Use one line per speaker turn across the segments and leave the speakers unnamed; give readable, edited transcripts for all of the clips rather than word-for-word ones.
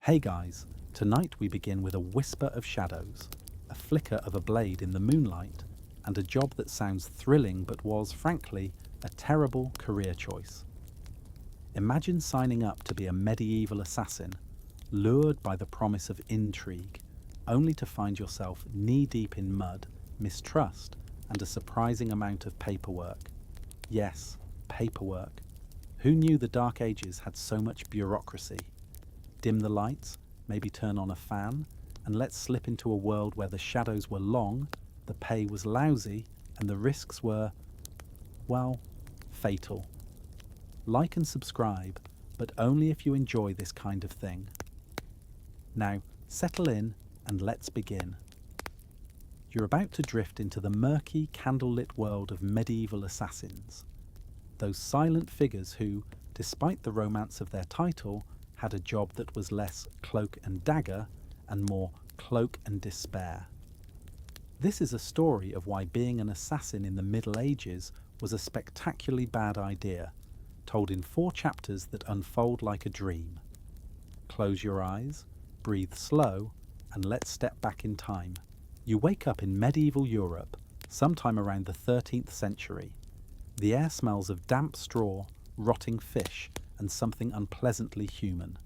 Hey guys, tonight we begin with a whisper of shadows, a flicker of a blade in the moonlight, and a job that sounds thrilling but was, frankly, a terrible career choice. Imagine signing up to be a medieval assassin, lured by the promise of intrigue, only to find yourself knee-deep in mud, mistrust, and a surprising amount of paperwork. Yes, paperwork. Who knew the Dark Ages had so much bureaucracy? Dim the lights, maybe turn on a fan, and let's slip into a world where the shadows were long, the pay was lousy, and the risks were, well, fatal. Like and subscribe, but only if you enjoy this kind of thing. Now, settle in and let's begin. You're about to drift into the murky, candlelit world of medieval assassins. Those silent figures who, despite the romance of their title, had a job that was less cloak and dagger and more cloak and despair. This is a story of why being an assassin in the Middle Ages was a spectacularly bad idea, told in 4 chapters that unfold like a dream. Close your eyes, breathe slow, and let's step back in time. You wake up in medieval Europe, sometime around the 13th century. The air smells of damp straw, rotting fish, and something unpleasantly human.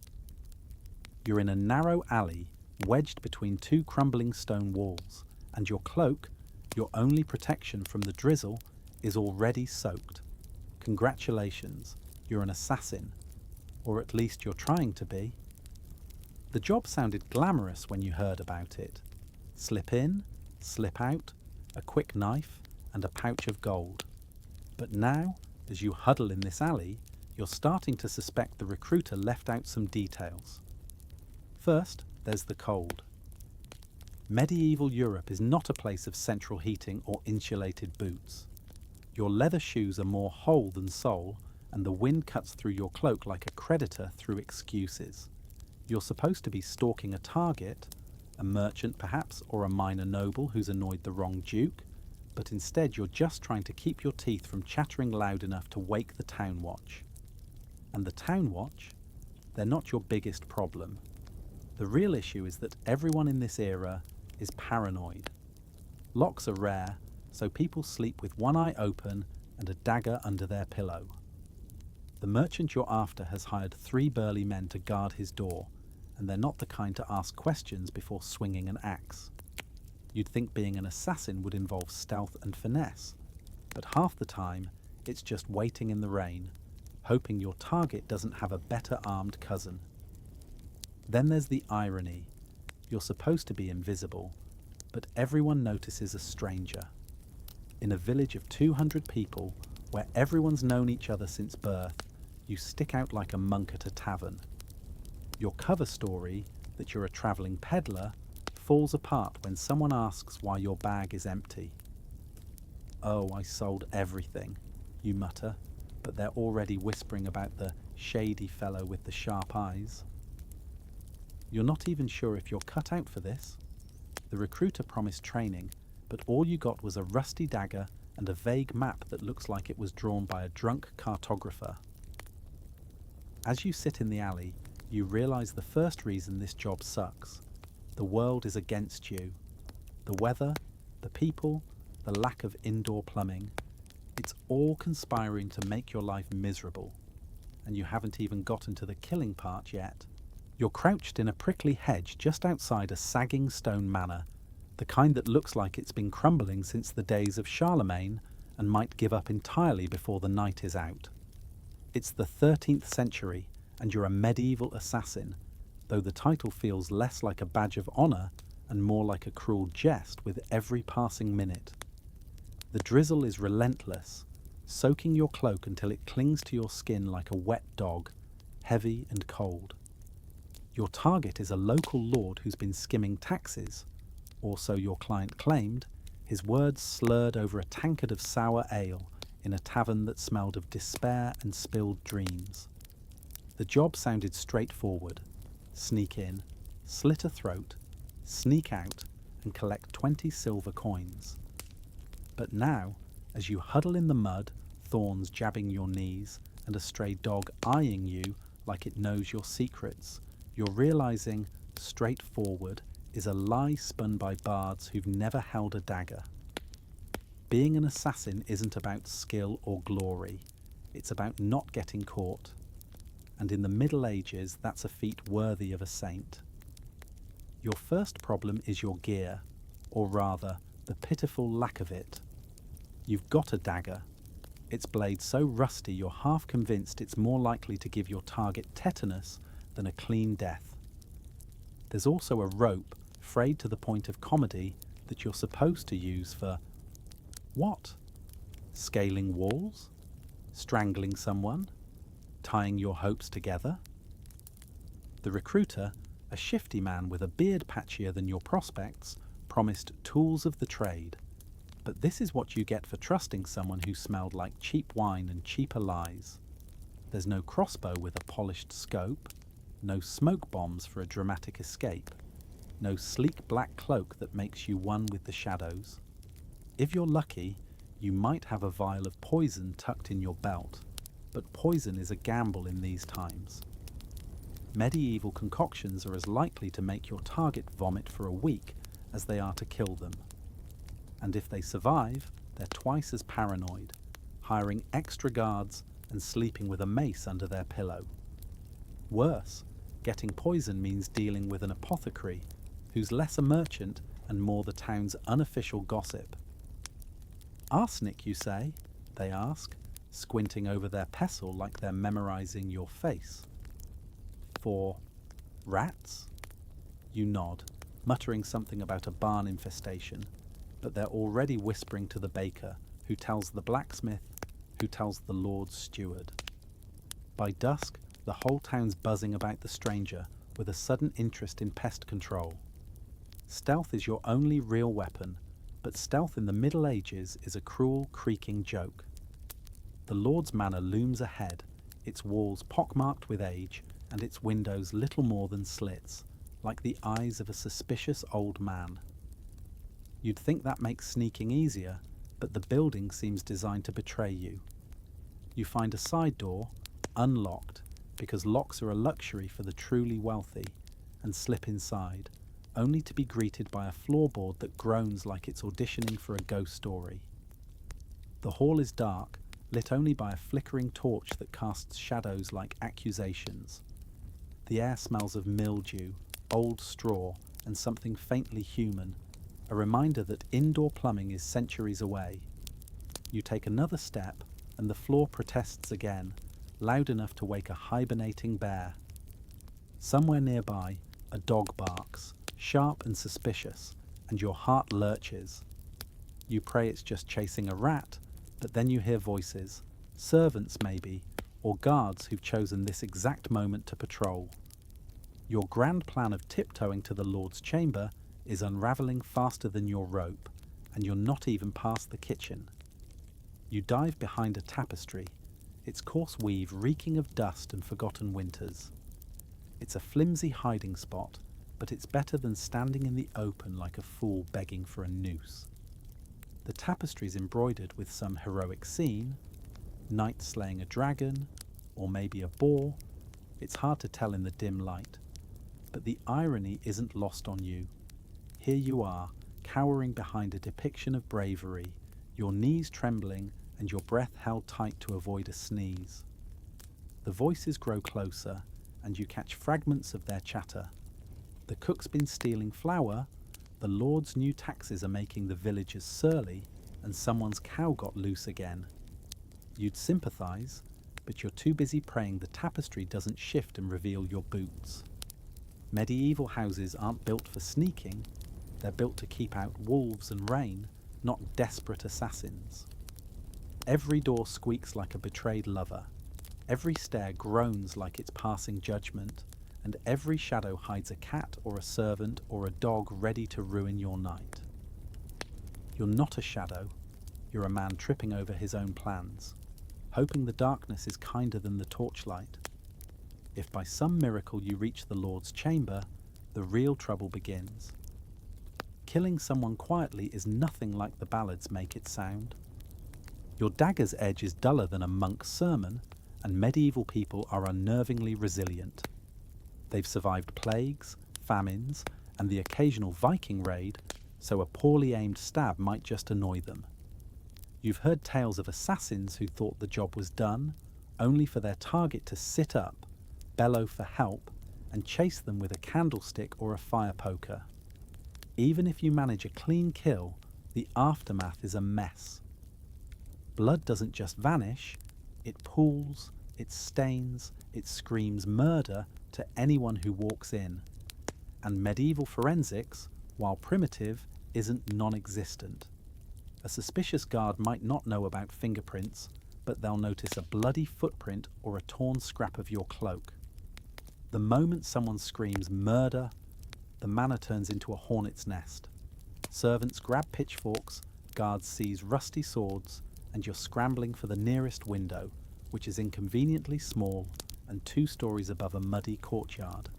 You're in a narrow alley, wedged between 2 crumbling stone walls, and your cloak, your only protection from the drizzle, is already soaked. Congratulations, you're an assassin, or at least you're trying to be. The job sounded glamorous when you heard about it. Slip in, slip out, a quick knife, and a pouch of gold. But now, as you huddle in this alley, you're starting to suspect the recruiter left out some details. First, there's the cold. Medieval Europe is not a place of central heating or insulated boots. Your leather shoes are more whole than sole, and the wind cuts through your cloak like a creditor through excuses. You're supposed to be stalking a target, a merchant perhaps, or a minor noble who's annoyed the wrong duke, but instead you're just trying to keep your teeth from chattering loud enough to wake the town watch. And the town watch? They're not your biggest problem. The real issue is that everyone in this era is paranoid. Locks are rare, so people sleep with one eye open and a dagger under their pillow. The merchant you're after has hired 3 burly men to guard his door, and they're not the kind to ask questions before swinging an axe. You'd think being an assassin would involve stealth and finesse, but half the time it's just waiting in the rain, hoping your target doesn't have a better armed cousin. Then there's the irony. You're supposed to be invisible, but everyone notices a stranger. In a village of 200 people, where everyone's known each other since birth, you stick out like a monk at a tavern. Your cover story, that you're a travelling peddler, falls apart when someone asks why your bag is empty. "Oh, I sold everything," you mutter, but they're already whispering about the shady fellow with the sharp eyes. You're not even sure if you're cut out for this. The recruiter promised training, but all you got was a rusty dagger and a vague map that looks like it was drawn by a drunk cartographer. As you sit in the alley, you realize the first reason this job sucks. The world is against you. The weather, the people, the lack of indoor plumbing. It's all conspiring to make your life miserable. And you haven't even gotten to the killing part yet. You're crouched in a prickly hedge just outside a sagging stone manor, the kind that looks like it's been crumbling since the days of Charlemagne and might give up entirely before the night is out. It's the 13th century, and you're a medieval assassin, though the title feels less like a badge of honour and more like a cruel jest with every passing minute. The drizzle is relentless, soaking your cloak until it clings to your skin like a wet dog, heavy and cold. Your target is a local lord who's been skimming taxes, or so your client claimed, his words slurred over a tankard of sour ale in a tavern that smelled of despair and spilled dreams. The job sounded straightforward. Sneak in, slit a throat, sneak out, and collect 20 silver coins. But now, as you huddle in the mud, thorns jabbing your knees, and a stray dog eyeing you like it knows your secrets, You're realizing straightforward is a lie spun by bards who've never held a dagger. Being an assassin isn't about skill or glory, it's about not getting caught. And in the Middle Ages, that's a feat worthy of a saint. Your first problem is your gear, or rather, the pitiful lack of it. You've got a dagger. Its blade so rusty you're half convinced it's more likely to give your target tetanus than a clean death. There's also a rope, frayed to the point of comedy, that you're supposed to use for what? Scaling walls? Strangling someone? Tying your hopes together? The recruiter, a shifty man with a beard patchier than your prospects, promised tools of the trade. But this is what you get for trusting someone who smelled like cheap wine and cheaper lies. There's no crossbow with a polished scope, no smoke bombs for a dramatic escape, no sleek black cloak that makes you one with the shadows. If you're lucky, you might have a vial of poison tucked in your belt, but poison is a gamble in these times. Medieval concoctions are as likely to make your target vomit for a week as they are to kill them. And if they survive, they're twice as paranoid, hiring extra guards and sleeping with a mace under their pillow. Worse, getting poison means dealing with an apothecary who's less a merchant and more the town's unofficial gossip. Arsenic, you say? They ask, squinting over their pestle like they're memorizing your face. For rats? You nod, muttering something about a barn infestation, but they're already whispering to the baker, who tells the blacksmith, who tells the Lord's steward. By dusk, the whole town's buzzing about the stranger with a sudden interest in pest control. Stealth is your only real weapon, but stealth in the Middle Ages is a cruel, creaking joke. The Lord's manor looms ahead, its walls pockmarked with age, and its windows little more than slits, like the eyes of a suspicious old man. You'd think that makes sneaking easier, but the building seems designed to betray you. You find a side door, unlocked, because locks are a luxury for the truly wealthy, and slip inside, only to be greeted by a floorboard that groans like it's auditioning for a ghost story. The hall is dark, lit only by a flickering torch that casts shadows like accusations. The air smells of mildew, old straw, and something faintly human, a reminder that indoor plumbing is centuries away. You take another step, and the floor protests again, loud enough to wake a hibernating bear. Somewhere nearby, a dog barks, sharp and suspicious, and your heart lurches. You pray it's just chasing a rat, but then you hear voices, servants maybe, or guards who've chosen this exact moment to patrol. Your grand plan of tiptoeing to the Lord's chamber is unravelling faster than your rope, and you're not even past the kitchen. You dive behind a tapestry, its coarse weave reeking of dust and forgotten winters. It's a flimsy hiding spot, but it's better than standing in the open like a fool begging for a noose. The tapestry's embroidered with some heroic scene, knight slaying a dragon, or maybe a boar. It's hard to tell in the dim light. But the irony isn't lost on you. Here you are, cowering behind a depiction of bravery, your knees trembling and your breath held tight to avoid a sneeze. The voices grow closer, and you catch fragments of their chatter. The cook's been stealing flour, the Lord's new taxes are making the villagers surly, and someone's cow got loose again. You'd sympathise, but you're too busy praying the tapestry doesn't shift and reveal your boots. Medieval houses aren't built for sneaking, they're built to keep out wolves and rain, not desperate assassins. Every door squeaks like a betrayed lover, every stair groans like it's passing judgment, and every shadow hides a cat or a servant or a dog ready to ruin your night. You're not a shadow, you're a man tripping over his own plans, hoping the darkness is kinder than the torchlight. If by some miracle you reach the Lord's chamber, the real trouble begins. Killing someone quietly is nothing like the ballads make it sound. Your dagger's edge is duller than a monk's sermon, and medieval people are unnervingly resilient. They've survived plagues, famines, and the occasional Viking raid, so a poorly aimed stab might just annoy them. You've heard tales of assassins who thought the job was done, only for their target to sit up, bellow for help, and chase them with a candlestick or a fire poker. Even if you manage a clean kill, the aftermath is a mess. Blood doesn't just vanish, it pools, it stains, it screams murder to anyone who walks in. And medieval forensics, while primitive, isn't non-existent. A suspicious guard might not know about fingerprints, but they'll notice a bloody footprint or a torn scrap of your cloak. The moment someone screams murder, the manor turns into a hornet's nest. Servants grab pitchforks, guards seize rusty swords, and you're scrambling for the nearest window, which is inconveniently small and 2 stories above a muddy courtyard.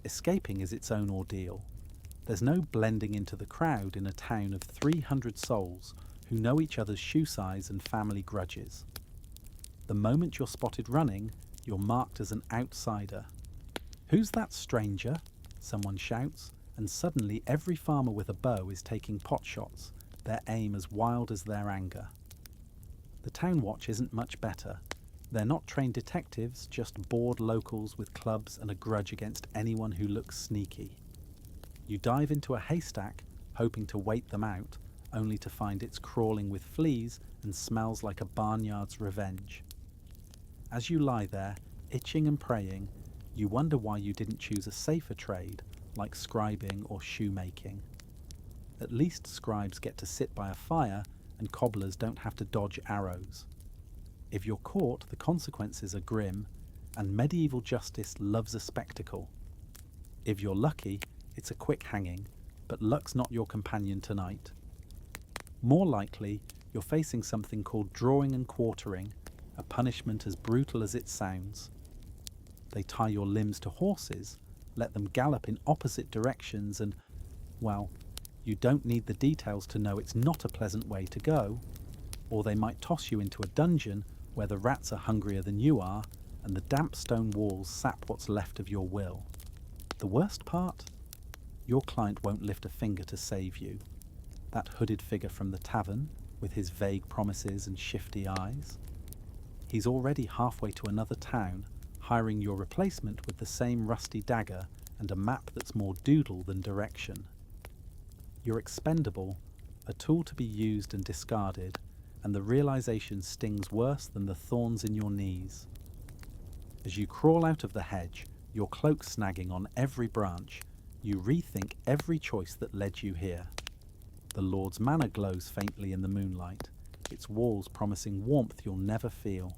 Escaping is its own ordeal. There's no blending into the crowd in a town of 300 souls who know each other's shoe size and family grudges. The moment you're spotted running, you're marked as an outsider. "Who's that stranger?" someone shouts, and suddenly every farmer with a bow is taking pot shots, their aim as wild as their anger. The town watch isn't much better. They're not trained detectives, just bored locals with clubs and a grudge against anyone who looks sneaky. You dive into a haystack, hoping to wait them out, only to find it's crawling with fleas and smells like a barnyard's revenge. As you lie there, itching and praying, you wonder why you didn't choose a safer trade, like scribing or shoemaking. At least scribes get to sit by a fire and cobblers don't have to dodge arrows. If you're caught, the consequences are grim, and medieval justice loves a spectacle. If you're lucky, it's a quick hanging, but luck's not your companion tonight. More likely, you're facing something called drawing and quartering, a punishment as brutal as it sounds. They tie your limbs to horses, let them gallop in opposite directions, and, well, you don't need the details to know it's not a pleasant way to go. Or they might toss you into a dungeon where the rats are hungrier than you are, and the damp stone walls sap what's left of your will. The worst part? Your client won't lift a finger to save you. That hooded figure from the tavern, with his vague promises and shifty eyes. He's already halfway to another town, hiring your replacement with the same rusty dagger and a map that's more doodle than direction. You're expendable, a tool to be used and discarded, and the realization stings worse than the thorns in your knees. As you crawl out of the hedge, your cloak snagging on every branch, you rethink every choice that led you here. The Lord's Manor glows faintly in the moonlight, its walls promising warmth you'll never feel.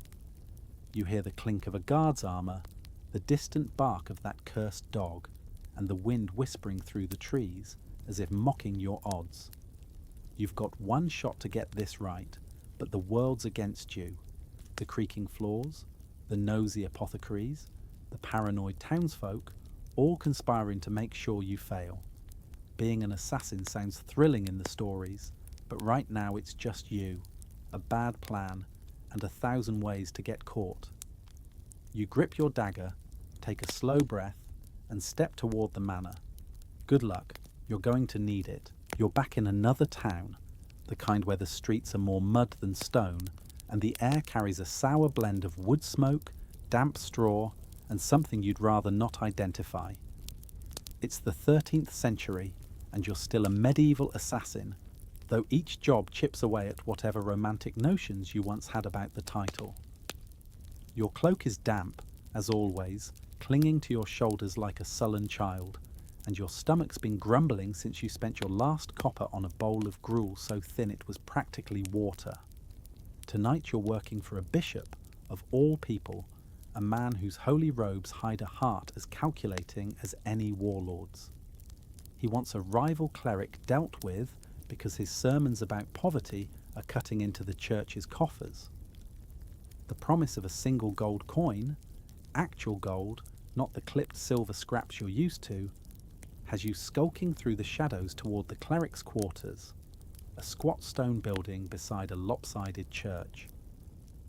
You hear the clink of a guard's armour, the distant bark of that cursed dog, and the wind whispering through the trees, as if mocking your odds. You've got one shot to get this right, but the world's against you. The creaking floors, the nosy apothecaries, the paranoid townsfolk, all conspiring to make sure you fail. Being an assassin sounds thrilling in the stories, but right now it's just you, a bad plan, and 1,000 ways to get caught. You grip your dagger, take a slow breath, and step toward the manor. Good luck, you're going to need it. You're back in another town, the kind where the streets are more mud than stone, and the air carries a sour blend of wood smoke, damp straw, and something you'd rather not identify. It's the 13th century, and you're still a medieval assassin, though each job chips away at whatever romantic notions you once had about the title. Your cloak is damp, as always, clinging to your shoulders like a sullen child, and your stomach's been grumbling since you spent your last copper on a bowl of gruel so thin it was practically water. Tonight you're working for a bishop, of all people, a man whose holy robes hide a heart as calculating as any warlord's. He wants a rival cleric dealt with because his sermons about poverty are cutting into the church's coffers. The promise of a single gold coin, actual gold, not the clipped silver scraps you're used to, has you skulking through the shadows toward the cleric's quarters, a squat stone building beside a lopsided church.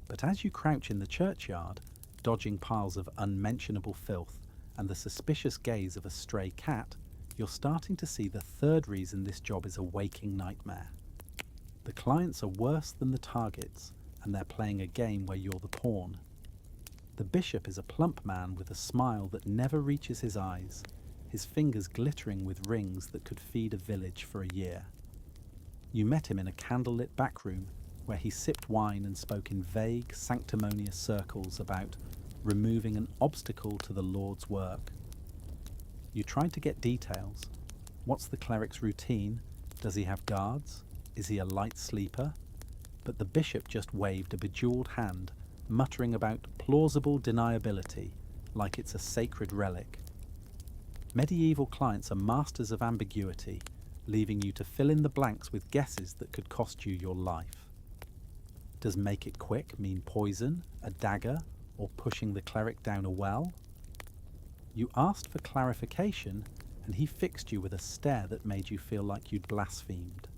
But as you crouch in the churchyard, dodging piles of unmentionable filth and the suspicious gaze of a stray cat, you're starting to see the third reason this job is a waking nightmare. The clients are worse than the targets, and they're playing a game where you're the pawn. The bishop is a plump man with a smile that never reaches his eyes, his fingers glittering with rings that could feed a village for a year. You met him in a candlelit back room where he sipped wine and spoke in vague, sanctimonious circles about removing an obstacle to the Lord's work. You tried to get details. What's the cleric's routine? Does he have guards? Is he a light sleeper? But the bishop just waved a bejeweled hand, muttering about plausible deniability, like it's a sacred relic. Medieval clients are masters of ambiguity, leaving you to fill in the blanks with guesses that could cost you your life. Does make it quick mean poison, a dagger, or pushing the cleric down a well? You asked for clarification, and he fixed you with a stare that made you feel like you'd blasphemed.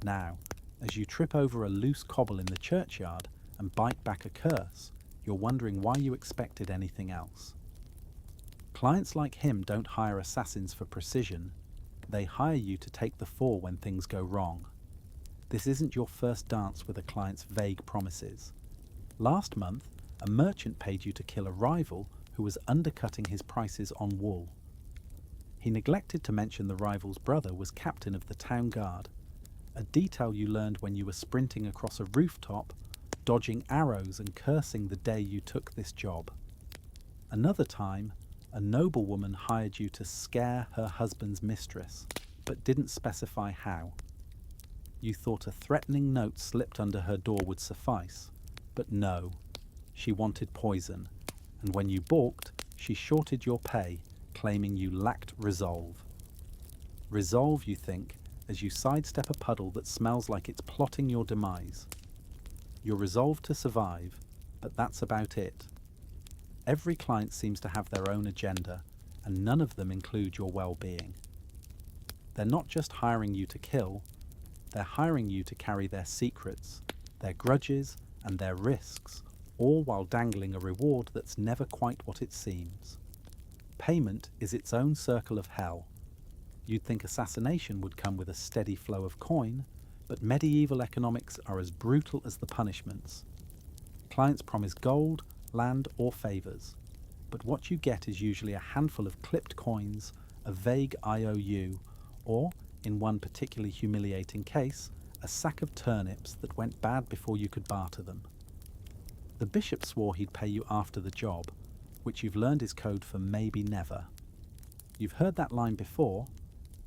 Now, as you trip over a loose cobble in the churchyard and bite back a curse, you're wondering why you expected anything else. Clients like him don't hire assassins for precision. They hire you to take the fall when things go wrong. This isn't your first dance with a client's vague promises. Last month, a merchant paid you to kill a rival who was undercutting his prices on wool. He neglected to mention the rival's brother was captain of the town guard, a detail you learned when you were sprinting across a rooftop, dodging arrows and cursing the day you took this job. Another time, a noblewoman hired you to scare her husband's mistress, but didn't specify how. You thought a threatening note slipped under her door would suffice, but no, she wanted poison, and when you balked, she shorted your pay, claiming you lacked resolve. Resolve, you think, as you sidestep a puddle that smells like it's plotting your demise. You're resolved to survive, but that's about it. Every client seems to have their own agenda, and none of them include your well-being. They're not just hiring you to kill, they're hiring you to carry their secrets, their grudges, and their risks, all while dangling a reward that's never quite what it seems. Payment is its own circle of hell. You'd think assassination would come with a steady flow of coin, but medieval economics are as brutal as the punishments. Clients promise gold, land, or favors, but what you get is usually a handful of clipped coins, a vague IOU, or, in one particularly humiliating case, a sack of turnips that went bad before you could barter them. The bishop swore he'd pay you after the job, which you've learned is code for maybe never. You've heard that line before.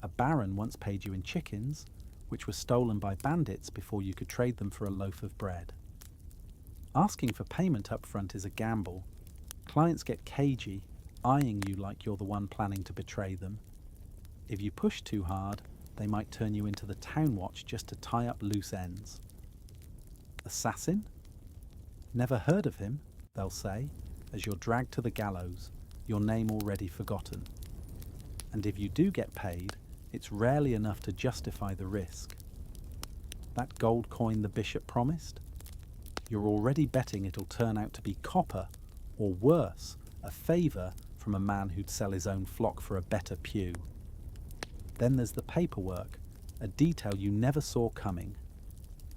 A baron once paid you in chickens, which were stolen by bandits before you could trade them for a loaf of bread. Asking for payment up front is a gamble. Clients get cagey, eyeing you like you're the one planning to betray them. If you push too hard, they might turn you into the town watch just to tie up loose ends. Assassin? Never heard of him, they'll say, as you're dragged to the gallows, your name already forgotten. And if you do get paid, it's rarely enough to justify the risk. That gold coin the bishop promised? You're already betting it'll turn out to be copper, or worse, a favour from a man who'd sell his own flock for a better pew. Then there's the paperwork, a detail you never saw coming.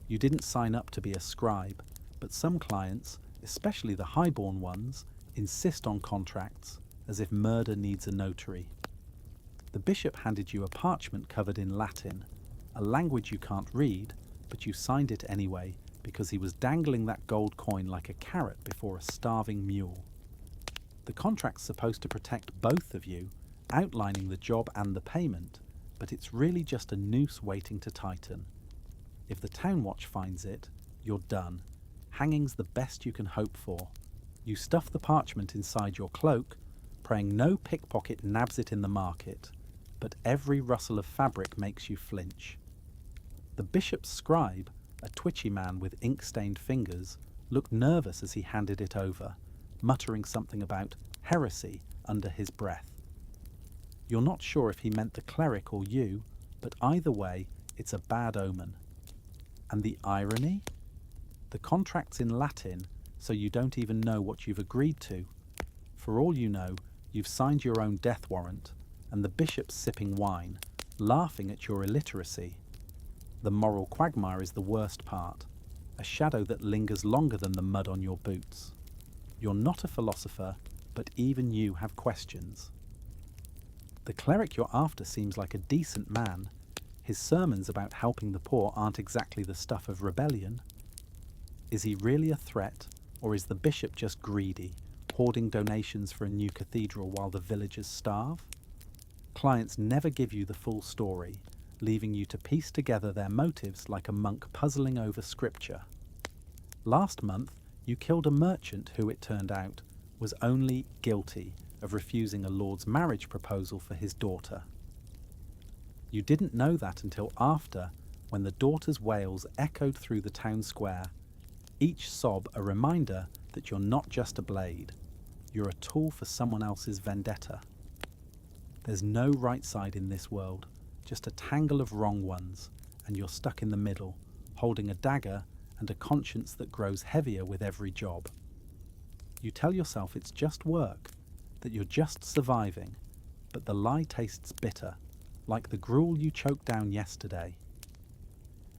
You didn't sign up to be a scribe, but some clients, especially the highborn ones, insist on contracts, as if murder needs a notary. The bishop handed you a parchment covered in Latin, a language you can't read, but you signed it anyway because he was dangling that gold coin like a carrot before a starving mule. The contract's supposed to protect both of you, outlining the job and the payment, but it's really just a noose waiting to tighten. If the town watch finds it, you're done. Hanging's the best you can hope for. You stuff the parchment inside your cloak, praying no pickpocket nabs it in the market, but every rustle of fabric makes you flinch. The bishop's scribe, a twitchy man with ink-stained fingers, looked nervous as he handed it over, muttering something about heresy under his breath. You're not sure if he meant the cleric or you, but either way, it's a bad omen. And the irony? The contract's in Latin, so you don't even know what you've agreed to. For all you know, You've signed your own death warrant, and the bishop's sipping wine, laughing at your illiteracy. The moral quagmire is the worst part, a shadow that lingers longer than the mud on your boots. You're not a philosopher, but even you have questions. The cleric you're after seems like a decent man. His sermons about helping the poor aren't exactly the stuff of rebellion. Is he really a threat, or is the bishop just greedy, hoarding donations for a new cathedral while the villagers starve? Clients never give you the full story, leaving you to piece together their motives like a monk puzzling over scripture. Last month, you killed a merchant who, it turned out, was only guilty of refusing a lord's marriage proposal for his daughter. You didn't know that until after, when the daughter's wails echoed through the town square, each sob a reminder that you're not just a blade, you're a tool for someone else's vendetta. There's no right side in this world, just a tangle of wrong ones, and you're stuck in the middle, holding a dagger and a conscience that grows heavier with every job. You tell yourself it's just work, that you're just surviving, but the lie tastes bitter, like the gruel you choked down yesterday.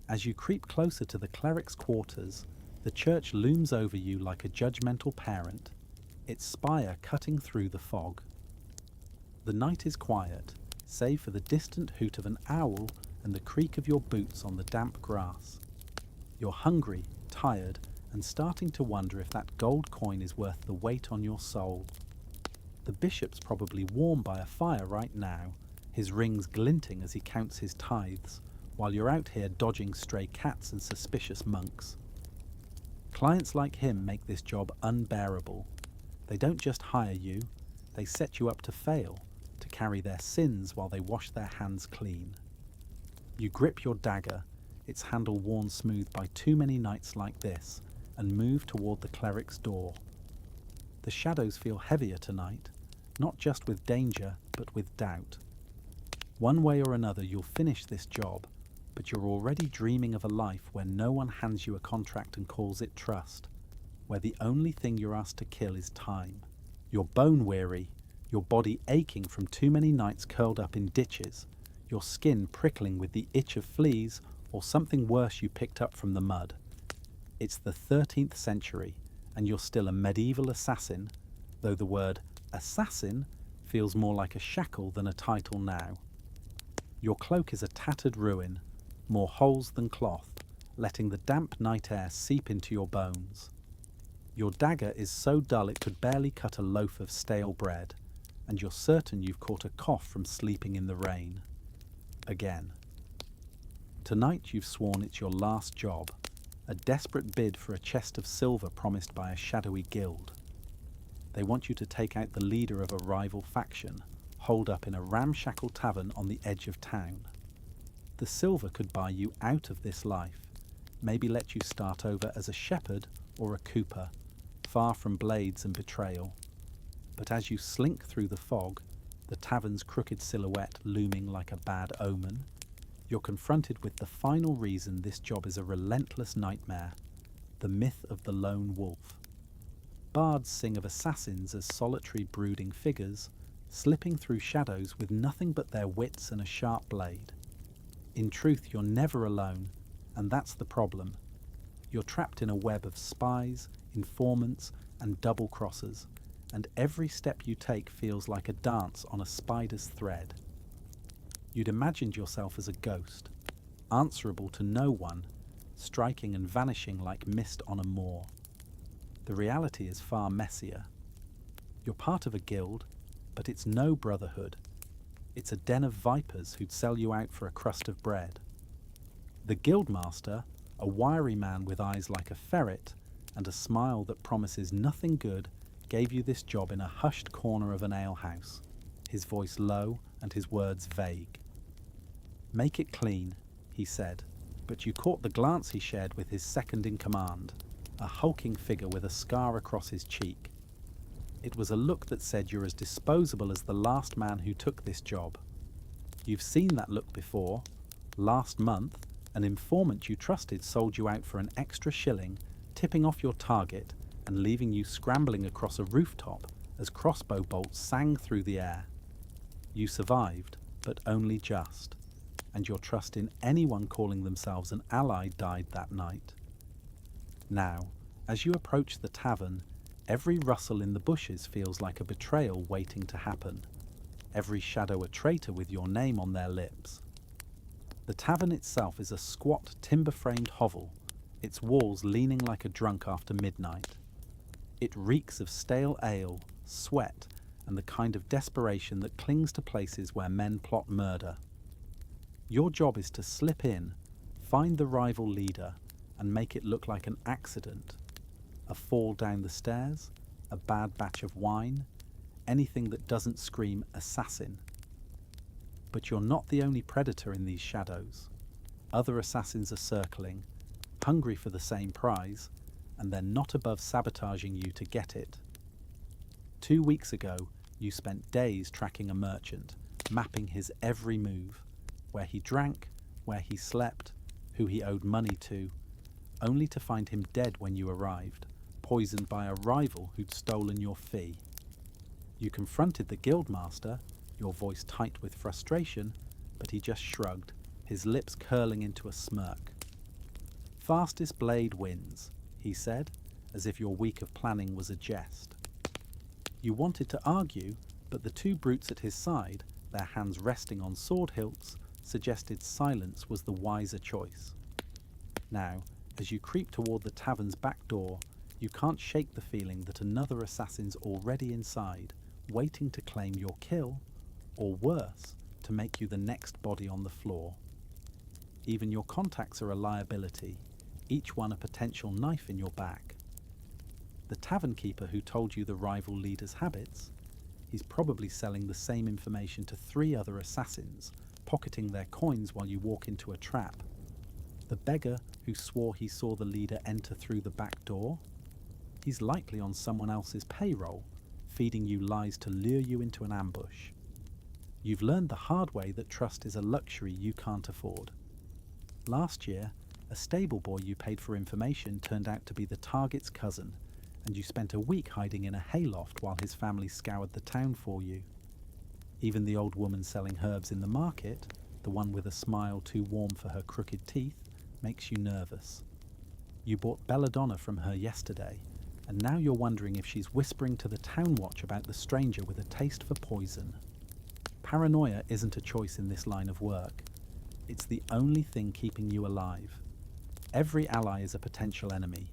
As you creep closer to the cleric's quarters, the church looms over you like a judgmental parent, its spire cutting through the fog. The night is quiet, save for the distant hoot of an owl and the creak of your boots on the damp grass. You're hungry, tired, and starting to wonder if that gold coin is worth the weight on your soul. The bishop's probably warm by a fire right now, his rings glinting as he counts his tithes, while you're out here dodging stray cats and suspicious monks. Clients like him make this job unbearable. They don't just hire you, they set you up to fail, to carry their sins while they wash their hands clean. You grip your dagger, its handle worn smooth by too many nights like this, and move toward the cleric's door. The shadows feel heavier tonight, not just with danger, but with doubt. One way or another you'll finish this job, but you're already dreaming of a life where no one hands you a contract and calls it trust, where the only thing you're asked to kill is time. You're bone weary, your body aching from too many nights curled up in ditches, your skin prickling with the itch of fleas or something worse you picked up from the mud. It's the 13th century, and you're still a medieval assassin, though the word assassin feels more like a shackle than a title now. Your cloak is a tattered ruin, more holes than cloth, letting the damp night air seep into your bones. Your dagger is so dull it could barely cut a loaf of stale bread, and you're certain you've caught a cough from sleeping in the rain. Again. Tonight you've sworn it's your last job, a desperate bid for a chest of silver promised by a shadowy guild. They want you to take out the leader of a rival faction, holed up in a ramshackle tavern on the edge of town. The silver could buy you out of this life, maybe let you start over as a shepherd or a cooper, far from blades and betrayal. But as you slink through the fog, the tavern's crooked silhouette looming like a bad omen, you're confronted with the final reason this job is a relentless nightmare, the myth of the lone wolf. Bards sing of assassins as solitary brooding figures, slipping through shadows with nothing but their wits and a sharp blade. In truth, you're never alone, and that's the problem. You're trapped in a web of spies, informants, and double-crossers, and every step you take feels like a dance on a spider's thread. You'd imagined yourself as a ghost, answerable to no one, striking and vanishing like mist on a moor. The reality is far messier. You're part of a guild, but it's no brotherhood. It's a den of vipers who'd sell you out for a crust of bread. The guildmaster, a wiry man with eyes like a ferret and a smile that promises nothing good, gave you this job in a hushed corner of an alehouse, his voice low and his words vague. "Make it clean," he said, but you caught the glance he shared with his second-in-command, a hulking figure with a scar across his cheek. It was a look that said you're as disposable as the last man who took this job. You've seen that look before. Last month, an informant you trusted sold you out for an extra shilling, tipping off your target and leaving you scrambling across a rooftop as crossbow bolts sang through the air. You survived, but only just, and your trust in anyone calling themselves an ally died that night. Now, as you approach the tavern, every rustle in the bushes feels like a betrayal waiting to happen, every shadow a traitor with your name on their lips. The tavern itself is a squat, timber-framed hovel, its walls leaning like a drunk after midnight. It reeks of stale ale, sweat, and the kind of desperation that clings to places where men plot murder. Your job is to slip in, find the rival leader, and make it look like an accident. A fall down the stairs, a bad batch of wine, anything that doesn't scream assassin. But you're not the only predator in these shadows. Other assassins are circling, hungry for the same prize, and they're not above sabotaging you to get it. 2 weeks ago, you spent days tracking a merchant, mapping his every move, where he drank, where he slept, who he owed money to, only to find him dead when you arrived, poisoned by a rival who'd stolen your fee. You confronted the guildmaster, your voice tight with frustration, but he just shrugged, his lips curling into a smirk. "Fastest blade wins," he said, as if your week of planning was a jest. You wanted to argue, but the two brutes at his side, their hands resting on sword hilts, suggested silence was the wiser choice. Now, as you creep toward the tavern's back door, you can't shake the feeling that another assassin's already inside, waiting to claim your kill, or worse, to make you the next body on the floor. Even your contacts are a liability, each one a potential knife in your back. The tavern keeper who told you the rival leader's habits, he's probably selling the same information to 3 other assassins, pocketing their coins while you walk into a trap. The beggar who swore he saw the leader enter through the back door, he's likely on someone else's payroll, feeding you lies to lure you into an ambush. You've learned the hard way that trust is a luxury you can't afford. Last year, a stable boy you paid for information turned out to be the target's cousin, and you spent a week hiding in a hayloft while his family scoured the town for you. Even the old woman selling herbs in the market, the one with a smile too warm for her crooked teeth, makes you nervous. You bought belladonna from her yesterday, and now you're wondering if she's whispering to the town watch about the stranger with a taste for poison. Paranoia isn't a choice in this line of work. It's the only thing keeping you alive. Every ally is a potential enemy.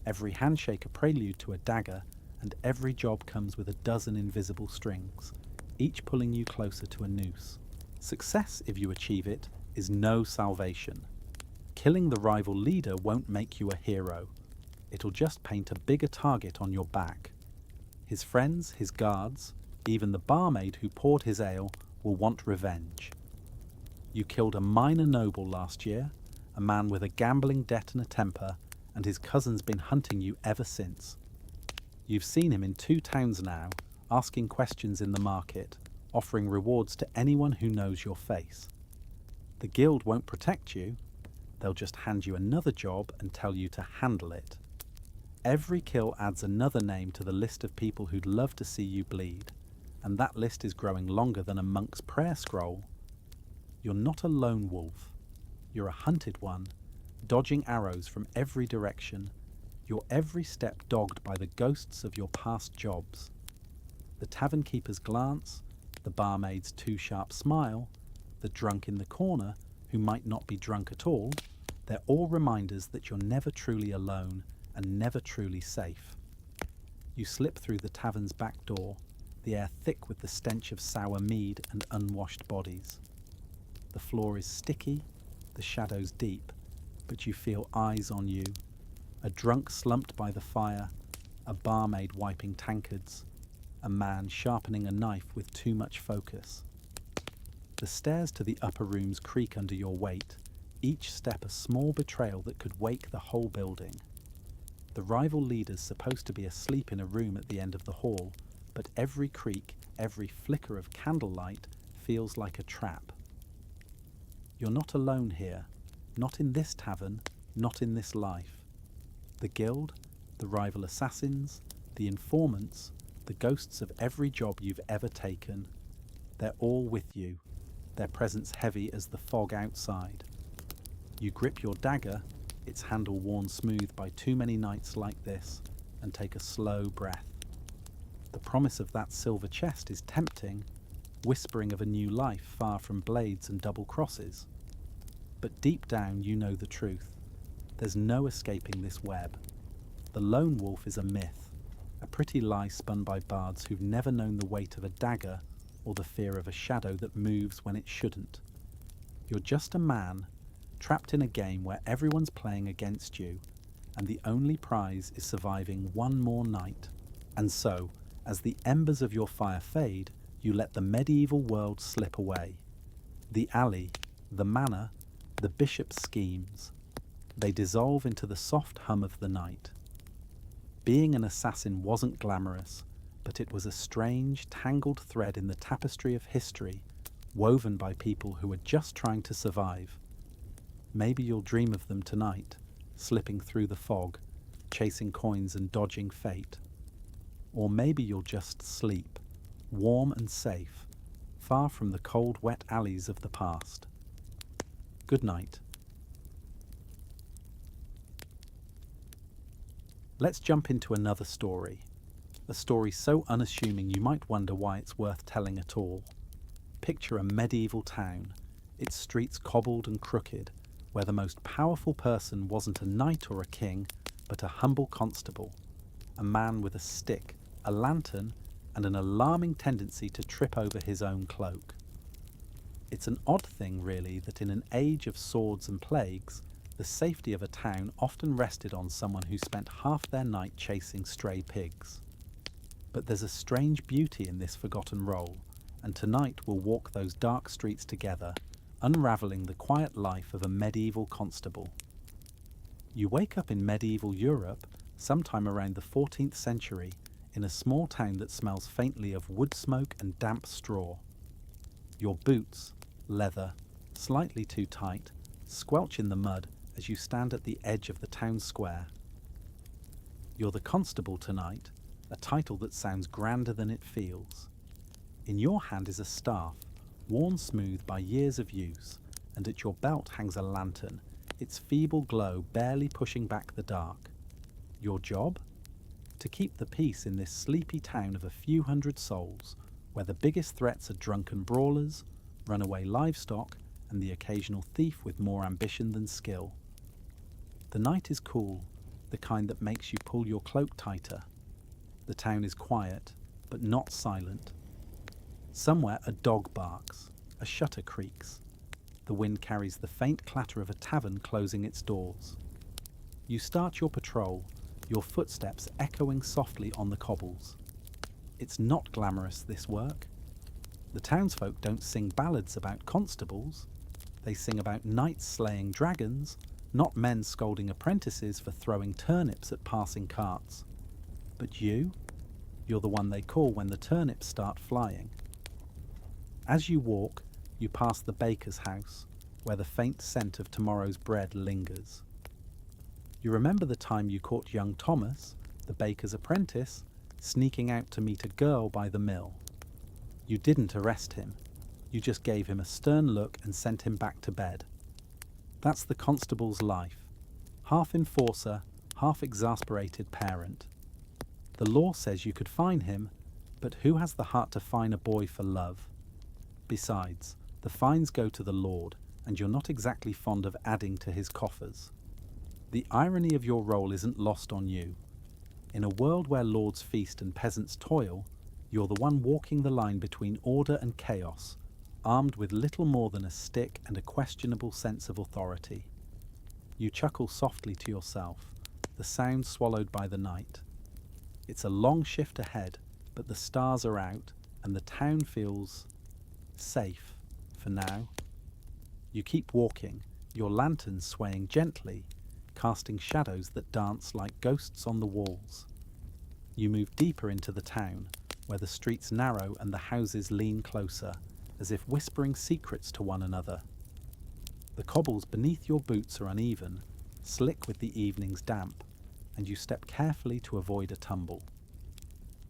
Every handshake a prelude to a dagger, and every job comes with a dozen invisible strings, each pulling you closer to a noose. Success, if you achieve it, is no salvation. Killing the rival leader won't make you a hero. It'll just paint a bigger target on your back. His friends, his guards, even the barmaid who poured his ale will want revenge. You killed a minor noble last year, a man with a gambling debt and a temper, and his cousin's been hunting you ever since. You've seen him in 2 towns now, asking questions in the market, offering rewards to anyone who knows your face. The guild won't protect you, they'll just hand you another job and tell you to handle it. Every kill adds another name to the list of people who'd love to see you bleed, and that list is growing longer than a monk's prayer scroll. You're not a lone wolf. You're a hunted one, dodging arrows from every direction, your every step dogged by the ghosts of your past jobs. The tavern keeper's glance, the barmaid's too sharp smile, the drunk in the corner who might not be drunk at all, they're all reminders that you're never truly alone and never truly safe. You slip through the tavern's back door, the air thick with the stench of sour mead and unwashed bodies. The floor is sticky, the shadows deep, but you feel eyes on you. A drunk slumped by the fire, a barmaid wiping tankards, a man sharpening a knife with too much focus. The stairs to the upper rooms creak under your weight, each step a small betrayal that could wake the whole building. The rival leader's supposed to be asleep in a room at the end of the hall, but every creak, every flicker of candlelight feels like a trap. You're not alone here, not in this tavern, not in this life. The guild, the rival assassins, the informants, the ghosts of every job you've ever taken. They're all with you, their presence heavy as the fog outside. You grip your dagger, its handle worn smooth by too many nights like this, and take a slow breath. The promise of that silver chest is tempting, whispering of a new life far from blades and double crosses. But deep down you know the truth. There's no escaping this web. The lone wolf is a myth, a pretty lie spun by bards who've never known the weight of a dagger or the fear of a shadow that moves when it shouldn't. You're just a man, trapped in a game where everyone's playing against you, and the only prize is surviving one more night. And so, as the embers of your fire fade, you let the medieval world slip away. The alley, the manor, the bishop's schemes, they dissolve into the soft hum of the night. Being an assassin wasn't glamorous, but it was a strange, tangled thread in the tapestry of history, woven by people who were just trying to survive. Maybe you'll dream of them tonight, slipping through the fog, chasing coins and dodging fate. Or maybe you'll just sleep, warm and safe, far from the cold, wet alleys of the past. Good night. Let's jump into another story. A story so unassuming you might wonder why it's worth telling at all. Picture a medieval town, its streets cobbled and crooked, where the most powerful person wasn't a knight or a king, but a humble constable, a man with a stick, a lantern, and an alarming tendency to trip over his own cloak. It's an odd thing, really, that in an age of swords and plagues, the safety of a town often rested on someone who spent half their night chasing stray pigs. But there's a strange beauty in this forgotten role, and tonight we'll walk those dark streets together, unravelling the quiet life of a medieval constable. You wake up in medieval Europe, sometime around the 14th century, in a small town that smells faintly of wood smoke and damp straw. Your boots, leather, slightly too tight, squelch in the mud as you stand at the edge of the town square. You're the constable tonight, a title that sounds grander than it feels. In your hand is a staff, worn smooth by years of use, and at your belt hangs a lantern, its feeble glow barely pushing back the dark. Your job? To keep the peace in this sleepy town of a few hundred souls, where the biggest threats are drunken brawlers, runaway livestock, and the occasional thief with more ambition than skill. The night is cool, the kind that makes you pull your cloak tighter. The town is quiet, but not silent. Somewhere a dog barks, a shutter creaks. The wind carries the faint clatter of a tavern closing its doors. You start your patrol, your footsteps echoing softly on the cobbles. It's not glamorous, this work. The townsfolk don't sing ballads about constables. They sing about knights slaying dragons, not men scolding apprentices for throwing turnips at passing carts. But you're the one they call when the turnips start flying. As you walk, you pass the baker's house, where the faint scent of tomorrow's bread lingers. You remember the time you caught young Thomas, the baker's apprentice, sneaking out to meet a girl by the mill. You didn't arrest him. You just gave him a stern look and sent him back to bed. That's the constable's life. Half enforcer, half exasperated parent. The law says you could fine him, but who has the heart to fine a boy for love? Besides, the fines go to the Lord, and you're not exactly fond of adding to his coffers. The irony of your role isn't lost on you. In a world where lords feast and peasants toil, you're the one walking the line between order and chaos, armed with little more than a stick and a questionable sense of authority. You chuckle softly to yourself, the sound swallowed by the night. It's a long shift ahead, but the stars are out, and the town feels safe for now. You keep walking, your lantern swaying gently, casting shadows that dance like ghosts on the walls. You move deeper into the town, where the streets narrow and the houses lean closer, as if whispering secrets to one another. The cobbles beneath your boots are uneven, slick with the evening's damp, and you step carefully to avoid a tumble.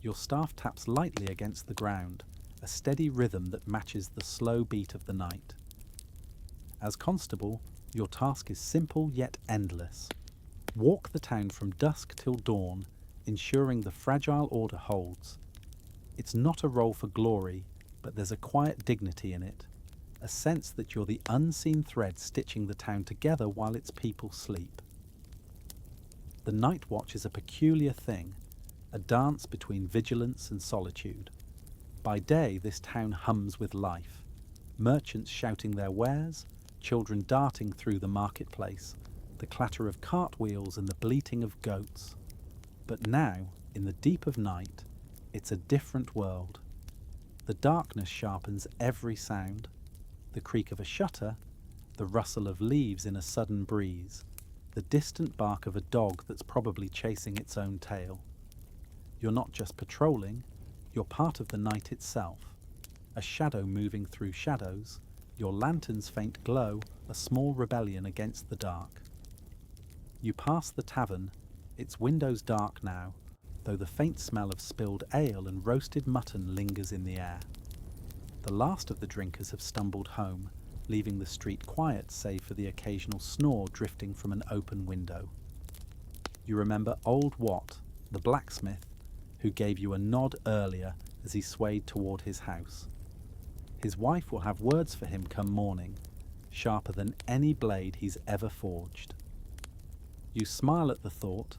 Your staff taps lightly against the ground, a steady rhythm that matches the slow beat of the night. As Constable, your task is simple yet endless. Walk the town from dusk till dawn, ensuring the fragile order holds. It's not a role for glory, but there's a quiet dignity in it, a sense that you're the unseen thread stitching the town together while its people sleep. The night watch is a peculiar thing, a dance between vigilance and solitude. By day, this town hums with life, merchants shouting their wares, children darting through the marketplace, the clatter of cartwheels and the bleating of goats. But now, in the deep of night, it's a different world. The darkness sharpens every sound, the creak of a shutter, the rustle of leaves in a sudden breeze, the distant bark of a dog that's probably chasing its own tail. You're not just patrolling, you're part of the night itself, a shadow moving through shadows, your lantern's faint glow a small rebellion against the dark. You pass the tavern, its windows dark now, though the faint smell of spilled ale and roasted mutton lingers in the air. The last of the drinkers have stumbled home, leaving the street quiet save for the occasional snore drifting from an open window. You remember old Watt, the blacksmith, who gave you a nod earlier as he swayed toward his house. His wife will have words for him come morning, sharper than any blade he's ever forged. You smile at the thought,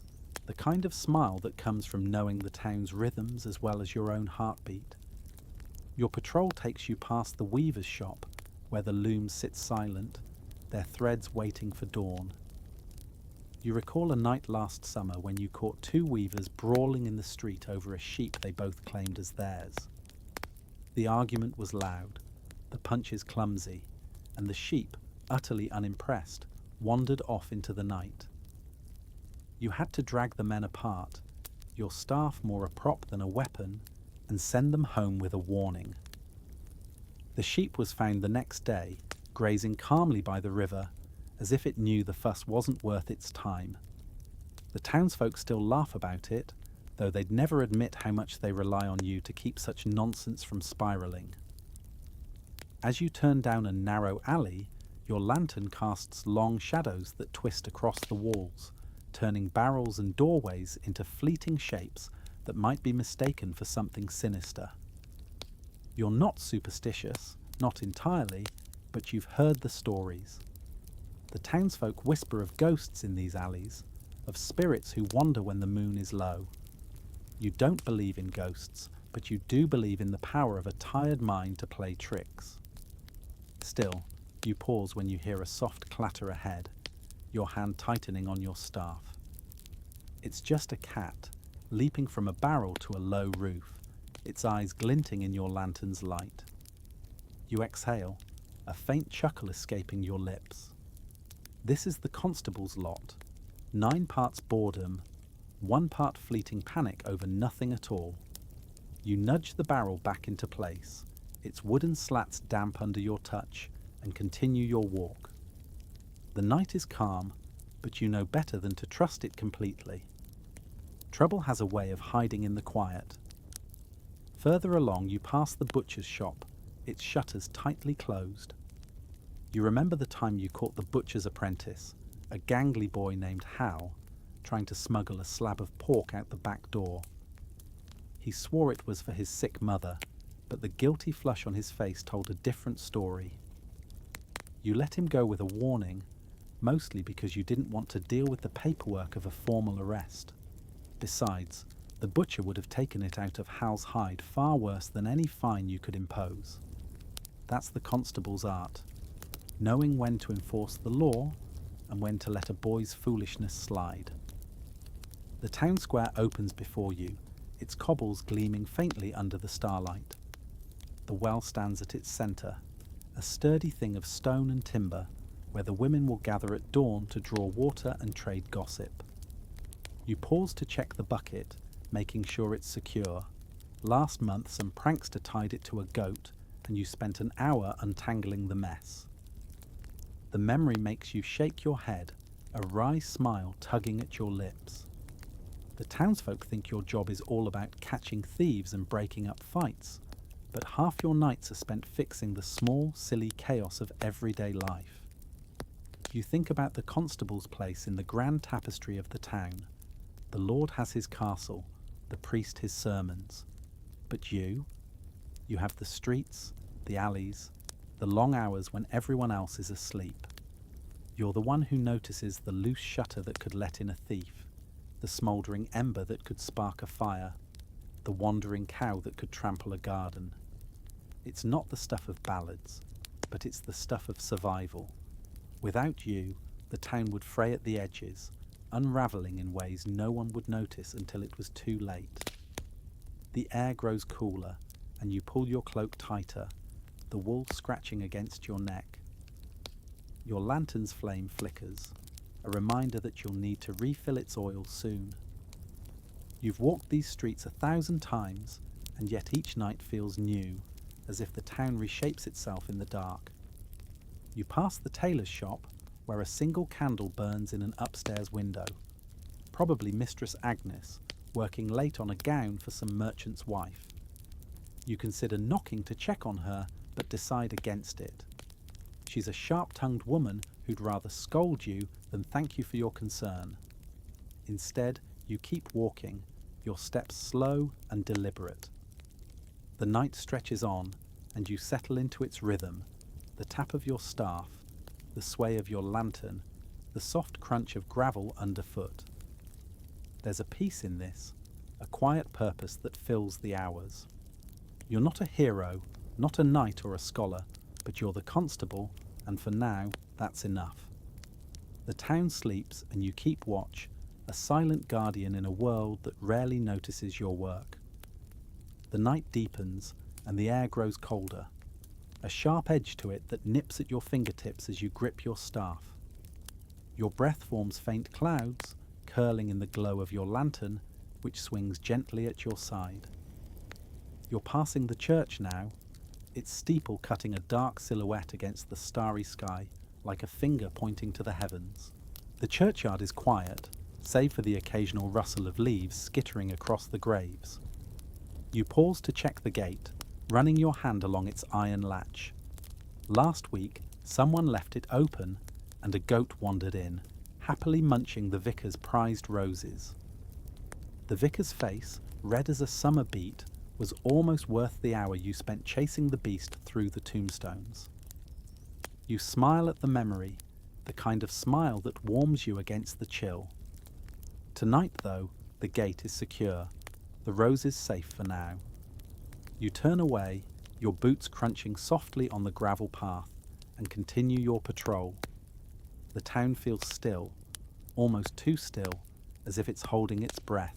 the kind of smile that comes from knowing the town's rhythms as well as your own heartbeat. Your patrol takes you past the weaver's shop, where the looms sit silent, their threads waiting for dawn. You recall a night last summer when you caught two weavers brawling in the street over a sheep they both claimed as theirs. The argument was loud, the punches clumsy, and the sheep, utterly unimpressed, wandered off into the night. You had to drag the men apart, your staff more a prop than a weapon, and send them home with a warning. The sheep was found the next day, grazing calmly by the river, as if it knew the fuss wasn't worth its time. The townsfolk still laugh about it, though they'd never admit how much they rely on you to keep such nonsense from spiralling. As you turn down a narrow alley, your lantern casts long shadows that twist across the walls, turning barrels and doorways into fleeting shapes that might be mistaken for something sinister. You're not superstitious, not entirely, but you've heard the stories. The townsfolk whisper of ghosts in these alleys, of spirits who wander when the moon is low. You don't believe in ghosts, but you do believe in the power of a tired mind to play tricks. Still, you pause when you hear a soft clatter ahead, your hand tightening on your staff. It's just a cat, leaping from a barrel to a low roof, its eyes glinting in your lantern's light. You exhale, a faint chuckle escaping your lips. This is the constable's lot, 9 parts boredom, 1 part fleeting panic over nothing at all. You nudge the barrel back into place, its wooden slats damp under your touch, and continue your walk. The night is calm, but you know better than to trust it completely. Trouble has a way of hiding in the quiet. Further along, you pass the butcher's shop, its shutters tightly closed. You remember the time you caught the butcher's apprentice, a gangly boy named Hal, trying to smuggle a slab of pork out the back door. He swore it was for his sick mother, but the guilty flush on his face told a different story. You let him go with a warning, mostly because you didn't want to deal with the paperwork of a formal arrest. Besides, the butcher would have taken it out of Hal's hide far worse than any fine you could impose. That's the constable's art, knowing when to enforce the law and when to let a boy's foolishness slide. The town square opens before you, its cobbles gleaming faintly under the starlight. The well stands at its centre, a sturdy thing of stone and timber, where the women will gather at dawn to draw water and trade gossip. You pause to check the bucket, making sure it's secure. Last month some prankster tied it to a goat, and you spent an hour untangling the mess. The memory makes you shake your head, a wry smile tugging at your lips. The townsfolk think your job is all about catching thieves and breaking up fights, but half your nights are spent fixing the small, silly chaos of everyday life. You think about the constable's place in the grand tapestry of the town. The Lord has his castle, the priest his sermons. But you have the streets, the alleys, the long hours when everyone else is asleep. You're the one who notices the loose shutter that could let in a thief, the smouldering ember that could spark a fire, the wandering cow that could trample a garden. It's not the stuff of ballads, but it's the stuff of survival. Without you, the town would fray at the edges, unravelling in ways no one would notice until it was too late. The air grows cooler, and you pull your cloak tighter, the wool scratching against your neck. Your lantern's flame flickers, a reminder that you'll need to refill its oil soon. You've walked these streets 1,000 times, and yet each night feels new, as if the town reshapes itself in the dark. You pass the tailor's shop, where a single candle burns in an upstairs window. Probably Mistress Agnes, working late on a gown for some merchant's wife. You consider knocking to check on her, but decide against it. She's a sharp-tongued woman who'd rather scold you than thank you for your concern. Instead, you keep walking, your steps slow and deliberate. The night stretches on, and you settle into its rhythm, the tap of your staff, the sway of your lantern, the soft crunch of gravel underfoot. There's a peace in this, a quiet purpose that fills the hours. You're not a hero, not a knight or a scholar, but you're the constable, and for now, that's enough. The town sleeps and you keep watch, a silent guardian in a world that rarely notices your work. The night deepens and the air grows colder, a sharp edge to it that nips at your fingertips as you grip your staff. Your breath forms faint clouds, curling in the glow of your lantern, which swings gently at your side. You're passing the church now, its steeple cutting a dark silhouette against the starry sky, like a finger pointing to the heavens. The churchyard is quiet, save for the occasional rustle of leaves skittering across the graves. You pause to check the gate, running your hand along its iron latch. Last week, someone left it open, and a goat wandered in, happily munching the vicar's prized roses. The vicar's face, red as a summer beet, was almost worth the hour you spent chasing the beast through the tombstones. You smile at the memory, the kind of smile that warms you against the chill. Tonight, though, the gate is secure, the roses safe for now. You turn away, your boots crunching softly on the gravel path, and continue your patrol. The town feels still, almost too still, as if it's holding its breath.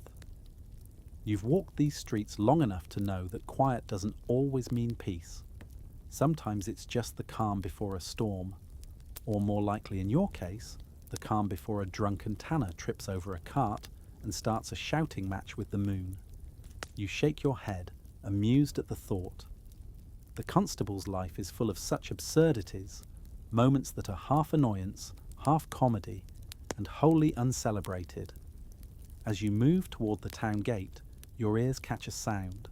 You've walked these streets long enough to know that quiet doesn't always mean peace. Sometimes it's just the calm before a storm, or more likely in your case, the calm before a drunken tanner trips over a cart and starts a shouting match with the moon. You shake your head, amused at the thought. The constable's life is full of such absurdities, moments that are half annoyance, half comedy, and wholly uncelebrated. As you move toward the town gate, your ears catch a sound.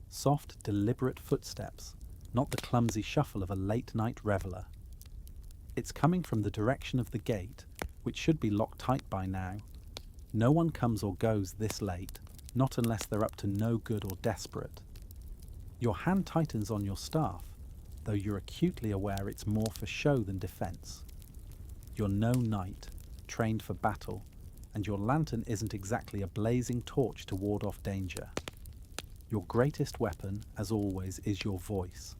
Soft, deliberate footsteps, not the clumsy shuffle of a late-night reveller. It's coming from the direction of the gate, which should be locked tight by now. No one comes or goes this late, not unless they're up to no good or desperate. Your hand tightens on your staff, though you're acutely aware it's more for show than defence. You're no knight, trained for battle, and your lantern isn't exactly a blazing torch to ward off danger. Your greatest weapon, as always, is your voice,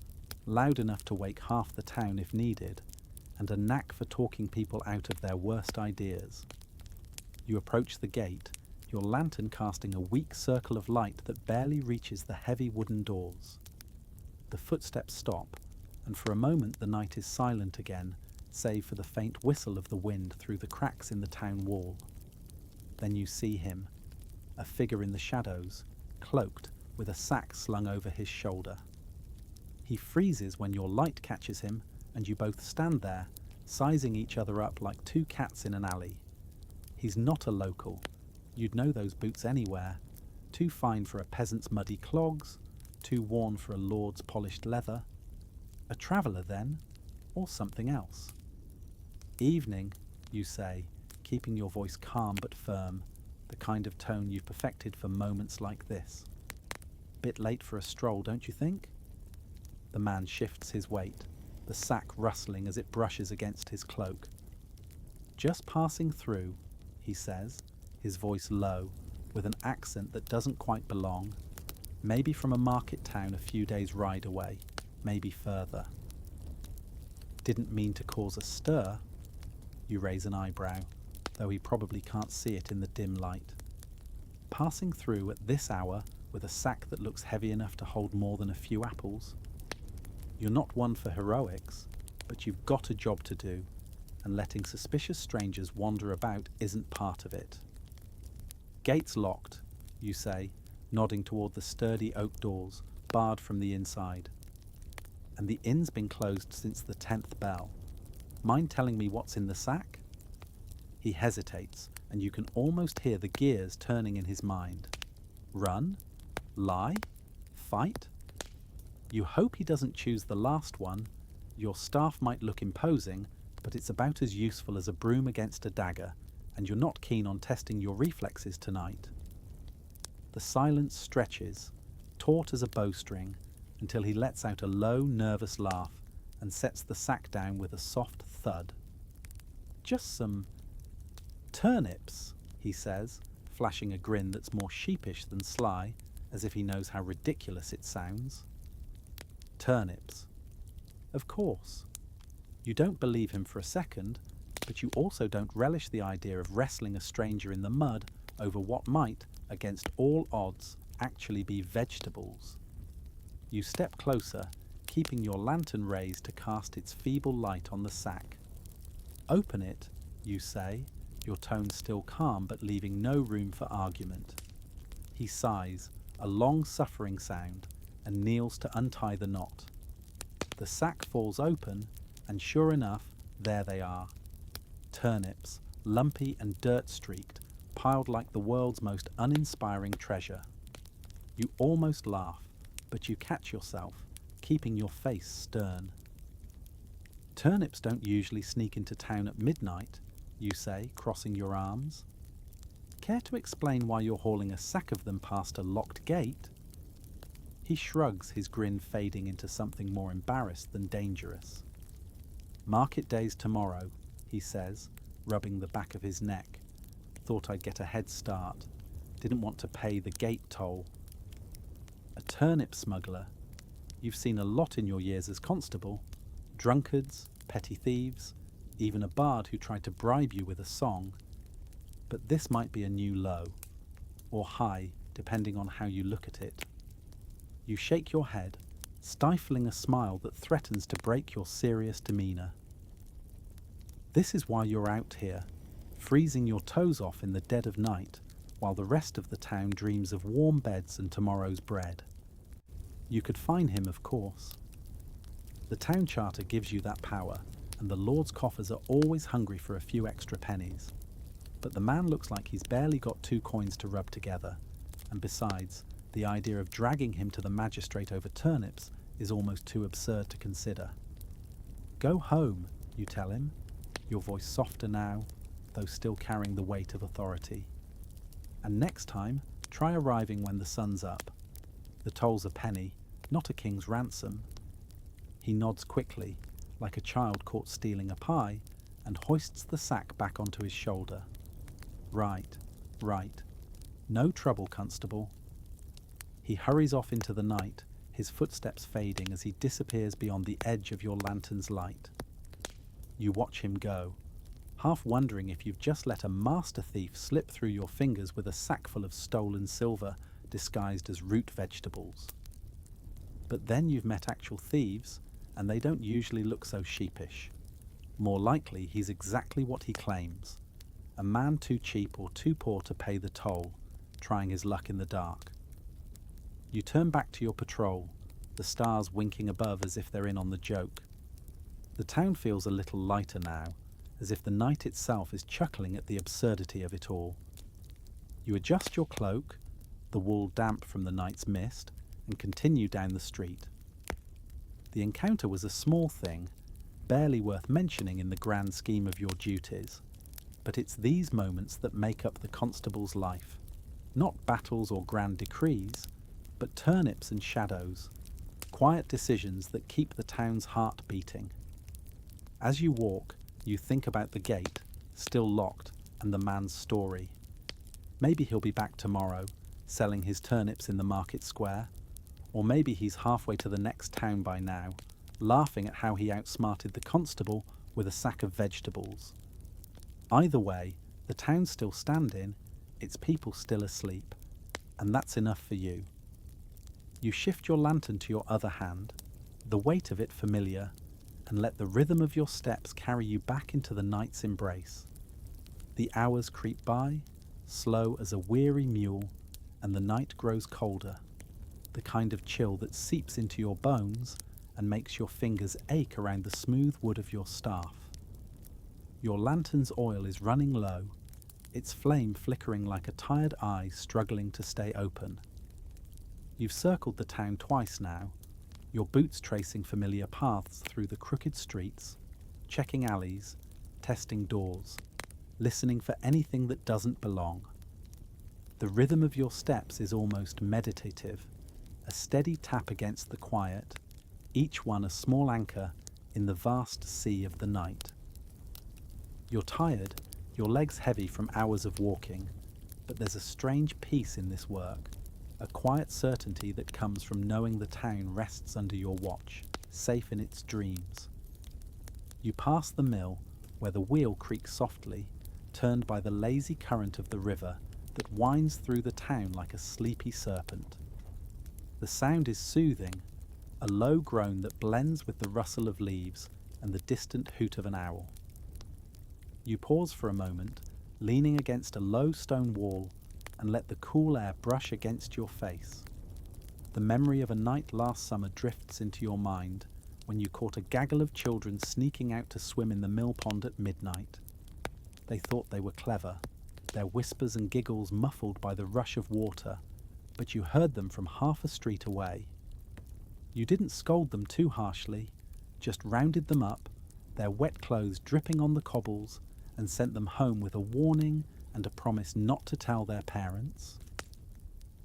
loud enough to wake half the town if needed, and a knack for talking people out of their worst ideas. You approach the gate, your lantern casting a weak circle of light that barely reaches the heavy wooden doors. The footsteps stop, and for a moment the night is silent again, save for the faint whistle of the wind through the cracks in the town wall. Then you see him, a figure in the shadows, cloaked, with a sack slung over his shoulder. He freezes when your light catches him, and you both stand there, sizing each other up like two cats in an alley. He's not a local, You'd know those boots anywhere, too fine for a peasant's muddy clogs, too worn for a lord's polished leather. A traveller, then, or something else? Evening, you say, keeping your voice calm but firm, the kind of tone you've perfected for moments like this. Bit late for a stroll, don't you think? The man shifts his weight, the sack rustling as it brushes against his cloak. Just passing through, he says, his voice low, with an accent that doesn't quite belong, maybe from a market town a few days' ride away, maybe further. Didn't mean to cause a stir? You raise an eyebrow, though he probably can't see it in the dim light. Passing through at this hour with a sack that looks heavy enough to hold more than a few apples? You're not one for heroics, but you've got a job to do, and letting suspicious strangers wander about isn't part of it. Gate's locked, you say, nodding toward the sturdy oak doors, barred from the inside. And the inn's been closed since the 10th bell. Mind telling me what's in the sack? He hesitates, and you can almost hear the gears turning in his mind. Run? Lie? Fight? You hope he doesn't choose the last one. Your staff might look imposing, but it's about as useful as a broom against a dagger, and you're not keen on testing your reflexes tonight. The silence stretches, taut as a bowstring, until he lets out a low, nervous laugh and sets the sack down with a soft thud. Just some turnips, he says, flashing a grin that's more sheepish than sly, as if he knows how ridiculous it sounds. Turnips. Of course. You don't believe him for a second, but you also don't relish the idea of wrestling a stranger in the mud over what might, against all odds, actually be vegetables. You step closer, keeping your lantern raised to cast its feeble light on the sack. Open it, you say, your tone still calm but leaving no room for argument. He sighs, a long suffering sound, and kneels to untie the knot. The sack falls open, and sure enough, there they are. Turnips, lumpy and dirt-streaked, piled like the world's most uninspiring treasure. You almost laugh, but you catch yourself, keeping your face stern. Turnips don't usually sneak into town at midnight, you say, crossing your arms. Care to explain why you're hauling a sack of them past a locked gate? He shrugs, his grin fading into something more embarrassed than dangerous. Market day's tomorrow, he says, rubbing the back of his neck. Thought I'd get a head start. Didn't want to pay the gate toll. A turnip smuggler. You've seen a lot in your years as constable. Drunkards, petty thieves, even a bard who tried to bribe you with a song. But this might be a new low, or high, depending on how you look at it. You shake your head, stifling a smile that threatens to break your serious demeanour. This is why you're out here, freezing your toes off in the dead of night, while the rest of the town dreams of warm beds and tomorrow's bread. You could fine him, of course. The town charter gives you that power, and the Lord's coffers are always hungry for a few extra pennies. But the man looks like he's barely got 2 coins to rub together, and besides, the idea of dragging him to the magistrate over turnips is almost too absurd to consider. Go home, you tell him, your voice softer now, though still carrying the weight of authority. And next time, try arriving when the sun's up. The toll's a penny, not a king's ransom. He nods quickly, like a child caught stealing a pie, and hoists the sack back onto his shoulder. Right, right. No trouble, Constable. He hurries off into the night, his footsteps fading as he disappears beyond the edge of your lantern's light. You watch him go, half wondering if you've just let a master thief slip through your fingers with a sack full of stolen silver disguised as root vegetables. But then you've met actual thieves, and they don't usually look so sheepish. More likely, he's exactly what he claims. A man too cheap or too poor to pay the toll, trying his luck in the dark. You turn back to your patrol, the stars winking above as if they're in on the joke. The town feels a little lighter now, as if the night itself is chuckling at the absurdity of it all. You adjust your cloak, the wool damp from the night's mist, and continue down the street. The encounter was a small thing, barely worth mentioning in the grand scheme of your duties, but it's these moments that make up the constable's life. Not battles or grand decrees, but turnips and shadows, quiet decisions that keep the town's heart beating. As you walk, you think about the gate, still locked, and the man's story. Maybe he'll be back tomorrow, selling his turnips in the market square, or maybe he's halfway to the next town by now, laughing at how he outsmarted the constable with a sack of vegetables. Either way, the town's still standing, its people still asleep, and that's enough for you. You shift your lantern to your other hand, the weight of it familiar, and let the rhythm of your steps carry you back into the night's embrace. The hours creep by, slow as a weary mule, and the night grows colder, the kind of chill that seeps into your bones and makes your fingers ache around the smooth wood of your staff. Your lantern's oil is running low, its flame flickering like a tired eye struggling to stay open. You've circled the town twice now, your boots tracing familiar paths through the crooked streets, checking alleys, testing doors, listening for anything that doesn't belong. The rhythm of your steps is almost meditative, a steady tap against the quiet, each one a small anchor in the vast sea of the night. You're tired, your legs heavy from hours of walking, but there's a strange peace in this work, a quiet certainty that comes from knowing the town rests under your watch, safe in its dreams. You pass the mill, where the wheel creaks softly, turned by the lazy current of the river that winds through the town like a sleepy serpent. The sound is soothing, a low groan that blends with the rustle of leaves and the distant hoot of an owl. You pause for a moment, leaning against a low stone wall, and let the cool air brush against your face. The memory of a night last summer drifts into your mind when you caught a gaggle of children sneaking out to swim in the mill pond at midnight. They thought they were clever, their whispers and giggles muffled by the rush of water, but you heard them from half a street away. You didn't scold them too harshly, just rounded them up, their wet clothes dripping on the cobbles, and sent them home with a warning and a promise not to tell their parents.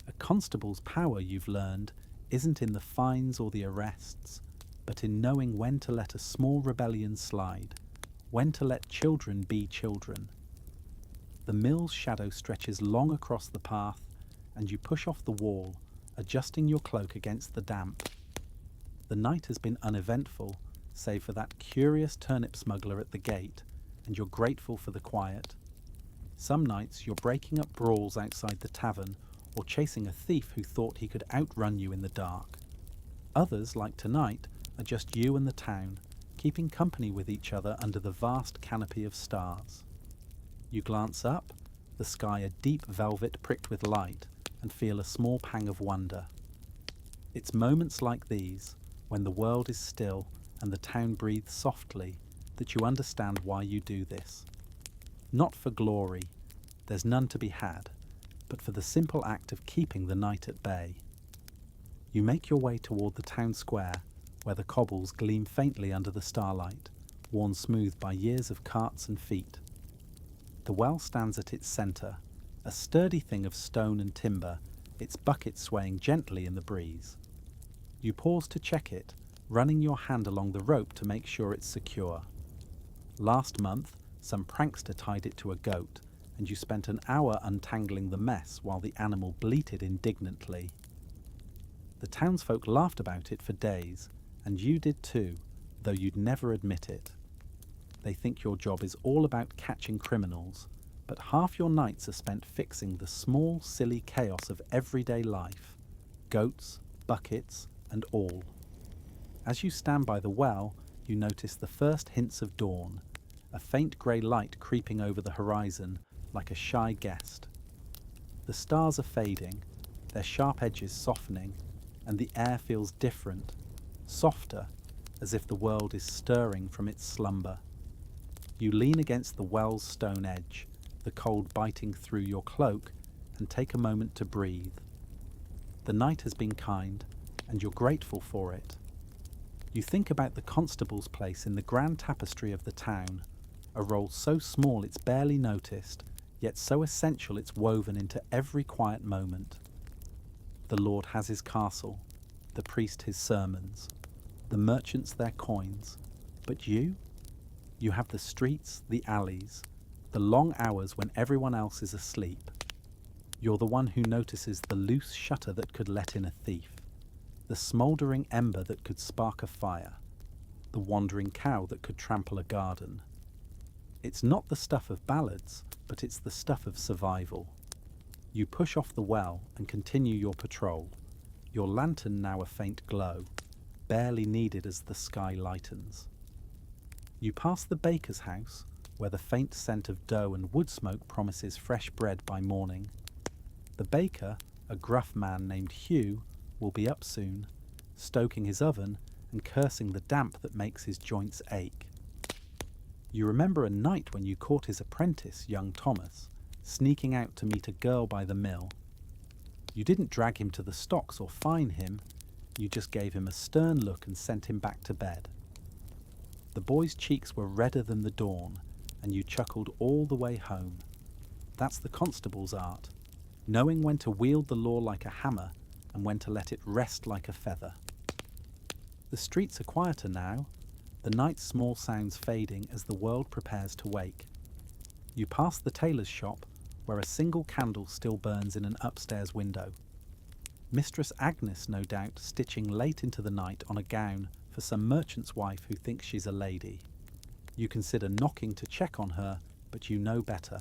A constable's power, you've learned, isn't in the fines or the arrests, but in knowing when to let a small rebellion slide, when to let children be children. The mill's shadow stretches long across the path, and you push off the wall, adjusting your cloak against the damp. The night has been uneventful, save for that curious turnip smuggler at the gate, and you're grateful for the quiet. Some nights you're breaking up brawls outside the tavern, or chasing a thief who thought he could outrun you in the dark. Others, like tonight, are just you and the town, keeping company with each other under the vast canopy of stars. You glance up, the sky a deep velvet pricked with light, and feel a small pang of wonder. It's moments like these, when the world is still and the town breathes softly, that you understand why you do this. Not for glory, there's none to be had, but for the simple act of keeping the night at bay. You make your way toward the town square, where the cobbles gleam faintly under the starlight, worn smooth by years of carts and feet. The well stands at its centre, a sturdy thing of stone and timber, its bucket swaying gently in the breeze. You pause to check it, running your hand along the rope to make sure it's secure. Last month, some prankster tied it to a goat, and you spent an hour untangling the mess while the animal bleated indignantly. The townsfolk laughed about it for days, and you did too, though you'd never admit it. They think your job is all about catching criminals, but half your nights are spent fixing the small, silly chaos of everyday life, goats, buckets, and all. As you stand by the well, you notice the first hints of dawn, a faint grey light creeping over the horizon like a shy guest. The stars are fading, their sharp edges softening, and the air feels different, softer, as if the world is stirring from its slumber. You lean against the well's stone edge, the cold biting through your cloak, and take a moment to breathe. The night has been kind, and you're grateful for it. You think about the constable's place in the grand tapestry of the town, a role so small it's barely noticed, yet so essential it's woven into every quiet moment. The Lord has his castle, the priest his sermons, the merchants their coins, but you? You have the streets, the alleys, the long hours when everyone else is asleep. You're the one who notices the loose shutter that could let in a thief, the smouldering ember that could spark a fire, the wandering cow that could trample a garden. It's not the stuff of ballads, but it's the stuff of survival. You push off the well and continue your patrol, your lantern now a faint glow, barely needed as the sky lightens. You pass the baker's house, where the faint scent of dough and wood smoke promises fresh bread by morning. The baker, a gruff man named Hugh, will be up soon, stoking his oven and cursing the damp that makes his joints ache. You remember a night when you caught his apprentice, young Thomas, sneaking out to meet a girl by the mill. You didn't drag him to the stocks or fine him, you just gave him a stern look and sent him back to bed. The boy's cheeks were redder than the dawn, and you chuckled all the way home. That's the constable's art, knowing when to wield the law like a hammer and when to let it rest like a feather. The streets are quieter now, the night's small sounds fading as the world prepares to wake. You pass the tailor's shop, where a single candle still burns in an upstairs window. Mistress Agnes, no doubt, stitching late into the night on a gown for some merchant's wife who thinks she's a lady. You consider knocking to check on her, but you know better.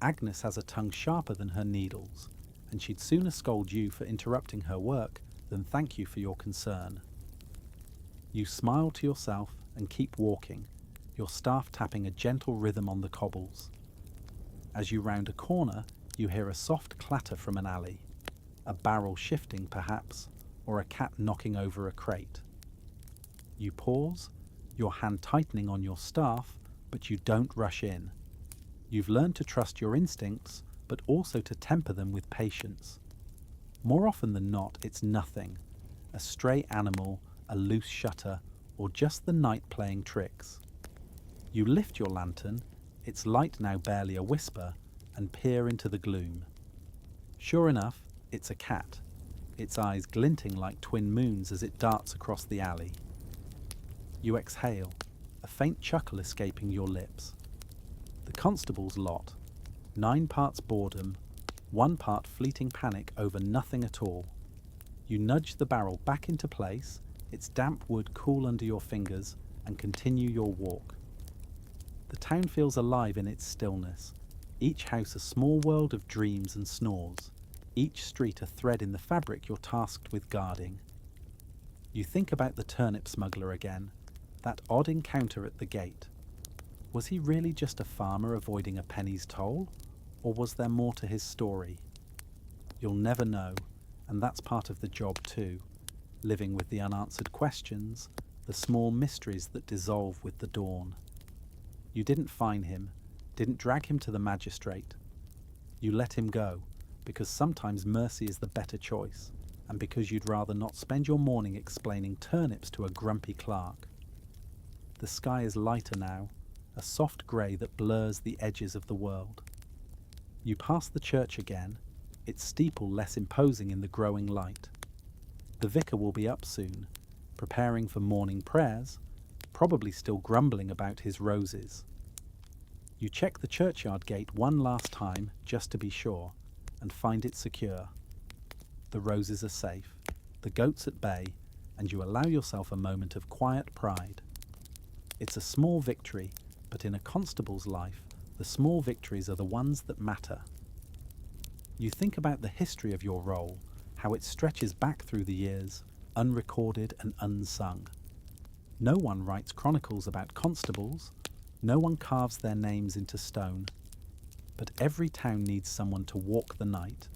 Agnes has a tongue sharper than her needles, and she'd sooner scold you for interrupting her work than thank you for your concern. You smile to yourself and keep walking, your staff tapping a gentle rhythm on the cobbles. As you round a corner, you hear a soft clatter from an alley, a barrel shifting perhaps, or a cat knocking over a crate. You pause, your hand tightening on your staff, but you don't rush in. You've learned to trust your instincts, but also to temper them with patience. More often than not, it's nothing, a stray animal, a loose shutter, or just the night playing tricks. You lift your lantern, its light now barely a whisper, and peer into the gloom. Sure enough, it's a cat, its eyes glinting like twin moons as it darts across the alley. You exhale, a faint chuckle escaping your lips. The constable's lot, 9 parts boredom, 1 part fleeting panic over nothing at all. You nudge the barrel back into place, its damp wood cool under your fingers, and continue your walk. The town feels alive in its stillness, each house a small world of dreams and snores, each street a thread in the fabric you're tasked with guarding. You think about the turnip smuggler again, that odd encounter at the gate. Was he really just a farmer avoiding a penny's toll, or was there more to his story? You'll never know, and that's part of the job too, living with the unanswered questions, the small mysteries that dissolve with the dawn. You didn't fine him, didn't drag him to the magistrate. You let him go, because sometimes mercy is the better choice, and because you'd rather not spend your morning explaining turnips to a grumpy clerk. The sky is lighter now, a soft grey that blurs the edges of the world. You pass the church again, its steeple less imposing in the growing light. The vicar will be up soon, preparing for morning prayers, probably still grumbling about his roses. You check the churchyard gate one last time just to be sure, and find it secure. The roses are safe, the goats at bay, and you allow yourself a moment of quiet pride. It's a small victory, but in a constable's life, the small victories are the ones that matter. You think about the history of your role, how it stretches back through the years, unrecorded and unsung. No one writes chronicles about constables, no one carves their names into stone. But every town needs someone to walk the night,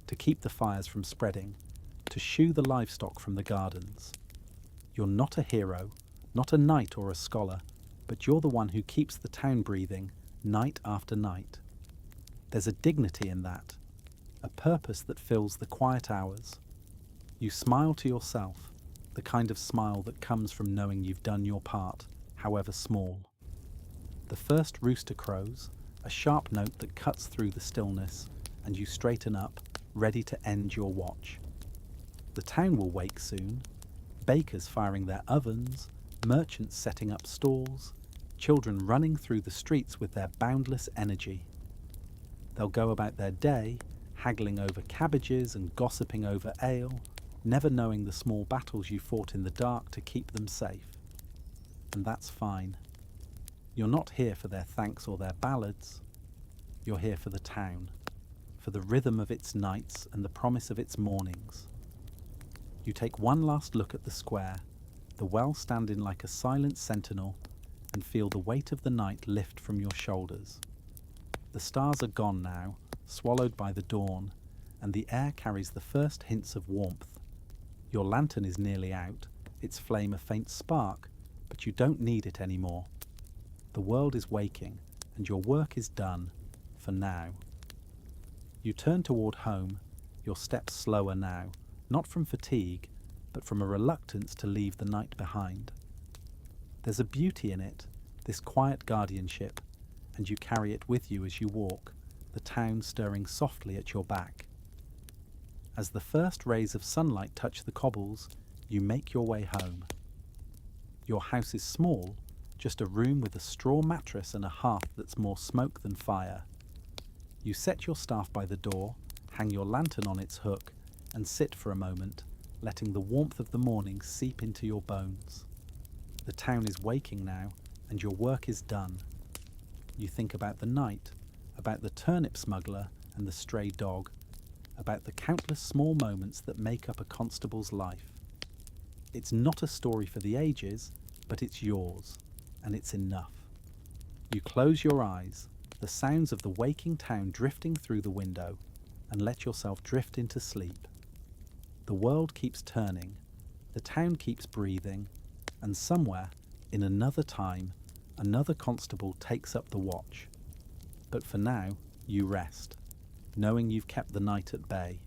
to keep the fires from spreading, to shoo the livestock from the gardens. You're not a hero, not a knight or a scholar, but you're the one who keeps the town breathing, night after night. There's a dignity in that, a purpose that fills the quiet hours. You smile to yourself, the kind of smile that comes from knowing you've done your part, however small. The first rooster crows, a sharp note that cuts through the stillness, and you straighten up, ready to end your watch. The town will wake soon, bakers firing their ovens, merchants setting up stalls, children running through the streets with their boundless energy. They'll go about their day, haggling over cabbages and gossiping over ale, never knowing the small battles you fought in the dark to keep them safe. And that's fine. You're not here for their thanks or their ballads. You're here for the town, for the rhythm of its nights and the promise of its mornings. You take one last look at the square, the well standing like a silent sentinel, and feel the weight of the night lift from your shoulders. The stars are gone now, swallowed by the dawn, and the air carries the first hints of warmth. Your lantern is nearly out, its flame a faint spark, but you don't need it anymore. The world is waking, and your work is done, for now. You turn toward home, your steps slower now, not from fatigue, but from a reluctance to leave the night behind. There's a beauty in it, this quiet guardianship, and you carry it with you as you walk, the town stirring softly at your back. As the first rays of sunlight touch the cobbles, you make your way home. Your house is small, just a room with a straw mattress and a hearth that's more smoke than fire. You set your staff by the door, hang your lantern on its hook, and sit for a moment, letting the warmth of the morning seep into your bones. The town is waking now, and your work is done. You think about the night, about the turnip smuggler and the stray dog, about the countless small moments that make up a constable's life. It's not a story for the ages, but it's yours, and it's enough. You close your eyes, the sounds of the waking town drifting through the window, and let yourself drift into sleep. The world keeps turning, the town keeps breathing, and somewhere, in another time, another constable takes up the watch. But for now, you rest, knowing you've kept the night at bay.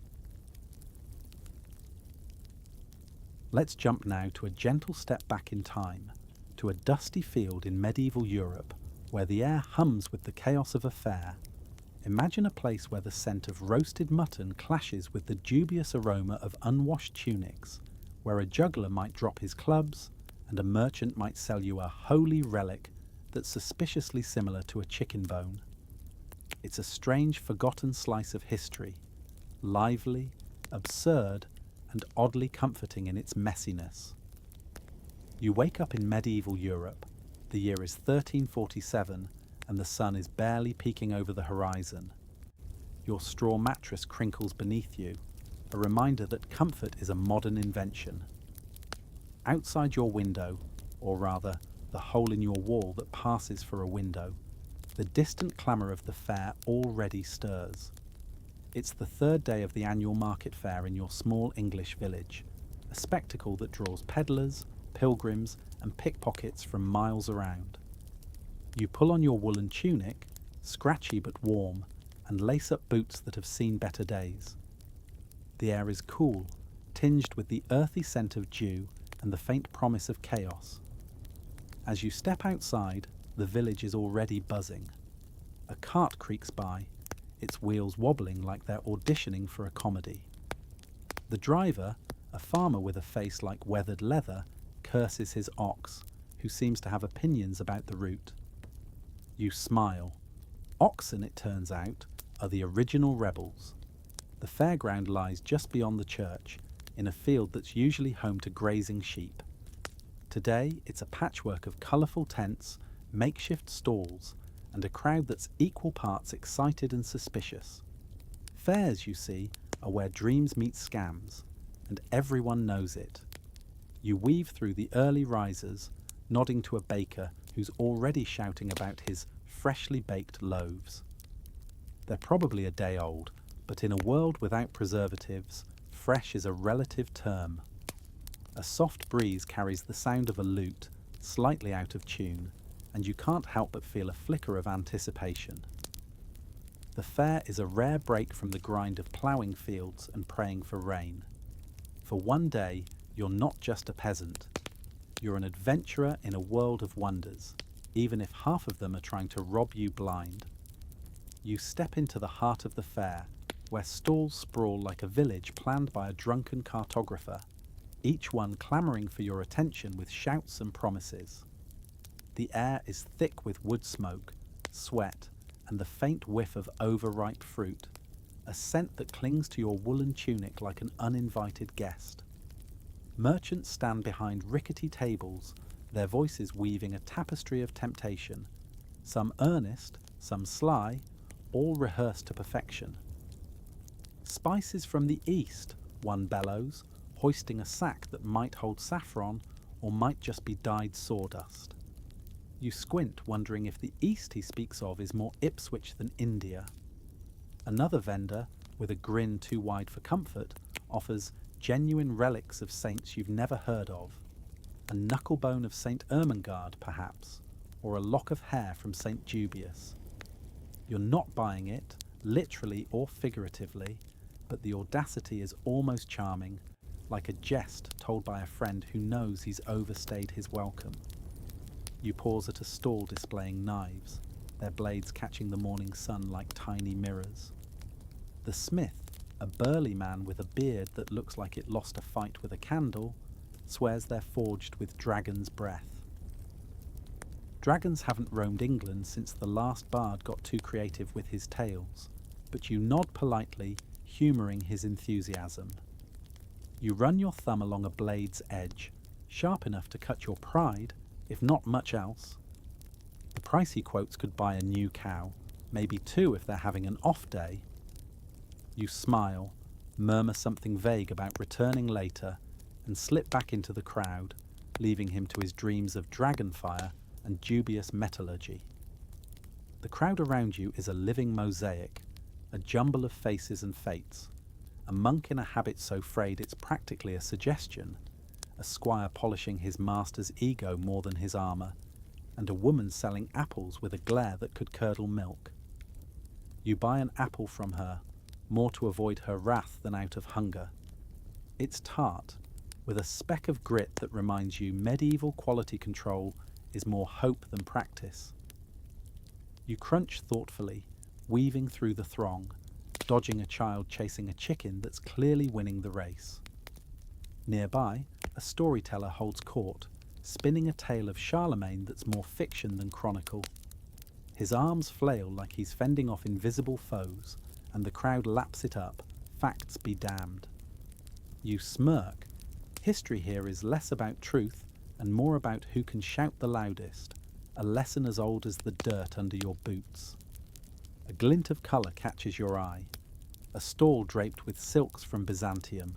Let's jump now to a gentle step back in time, to a dusty field in medieval Europe, where the air hums with the chaos of a fair. Imagine a place where the scent of roasted mutton clashes with the dubious aroma of unwashed tunics, where a juggler might drop his clubs, and a merchant might sell you a holy relic that's suspiciously similar to a chicken bone. It's a strange, forgotten slice of history, lively, absurd, and oddly comforting in its messiness. You wake up in medieval Europe. The year is 1347, and the sun is barely peeking over the horizon. Your straw mattress crinkles beneath you, a reminder that comfort is a modern invention. Outside your window, or rather, the hole in your wall that passes for a window, the distant clamour of the fair already stirs. It's the third day of the annual market fair in your small English village, a spectacle that draws peddlers, pilgrims, and pickpockets from miles around. You pull on your woolen tunic, scratchy but warm, and lace up boots that have seen better days. The air is cool, tinged with the earthy scent of dew and the faint promise of chaos. As you step outside, the village is already buzzing. A cart creaks by, its wheels wobbling like they're auditioning for a comedy. The driver, a farmer with a face like weathered leather, curses his ox, who seems to have opinions about the route. You smile. Oxen, it turns out, are the original rebels. The fairground lies just beyond the church, in a field that's usually home to grazing sheep. Today, it's a patchwork of colourful tents, makeshift stalls, and a crowd that's equal parts excited and suspicious. Fairs, you see, are where dreams meet scams, and everyone knows it. You weave through the early risers, nodding to a baker who's already shouting about his freshly baked loaves. They're probably a day old, but in a world without preservatives, fresh is a relative term. A soft breeze carries the sound of a lute, slightly out of tune, and you can't help but feel a flicker of anticipation. The fair is a rare break from the grind of ploughing fields and praying for rain. For one day, you're not just a peasant. You're an adventurer in a world of wonders, even if half of them are trying to rob you blind. You step into the heart of the fair, where stalls sprawl like a village planned by a drunken cartographer, each one clamouring for your attention with shouts and promises. The air is thick with wood smoke, sweat, and the faint whiff of overripe fruit, a scent that clings to your woolen tunic like an uninvited guest. Merchants stand behind rickety tables, their voices weaving a tapestry of temptation, some earnest, some sly, all rehearsed to perfection. "Spices from the east," one bellows, hoisting a sack that might hold saffron or might just be dyed sawdust. You squint, wondering if the east he speaks of is more Ipswich than India. Another vendor, with a grin too wide for comfort, offers genuine relics of saints you've never heard of. A knucklebone of St. Ermengarde, perhaps, or a lock of hair from St. Dubius. You're not buying it, literally or figuratively, but the audacity is almost charming, like a jest told by a friend who knows he's overstayed his welcome. You pause at a stall displaying knives, their blades catching the morning sun like tiny mirrors. The smith, a burly man with a beard that looks like it lost a fight with a candle, swears they're forged with dragon's breath. Dragons haven't roamed England since the last bard got too creative with his tales, but you nod politely, humouring his enthusiasm. You run your thumb along a blade's edge, sharp enough to cut your pride, if not much else. The price he quotes could buy a new cow, maybe two if they're having an off day. You smile, murmur something vague about returning later, and slip back into the crowd, leaving him to his dreams of dragonfire and dubious metallurgy. The crowd around you is a living mosaic, a jumble of faces and fates. A monk in a habit so frayed it's practically a suggestion, a squire polishing his master's ego more than his armour, and a woman selling apples with a glare that could curdle milk. You buy an apple from her, more to avoid her wrath than out of hunger. It's tart, with a speck of grit that reminds you medieval quality control is more hope than practice. You crunch thoughtfully, weaving through the throng, dodging a child chasing a chicken that's clearly winning the race. Nearby, a storyteller holds court, spinning a tale of Charlemagne that's more fiction than chronicle. His arms flail like he's fending off invisible foes, and the crowd laps it up, facts be damned. You smirk. History here is less about truth and more about who can shout the loudest, a lesson as old as the dirt under your boots. A glint of colour catches your eye, a stall draped with silks from Byzantium.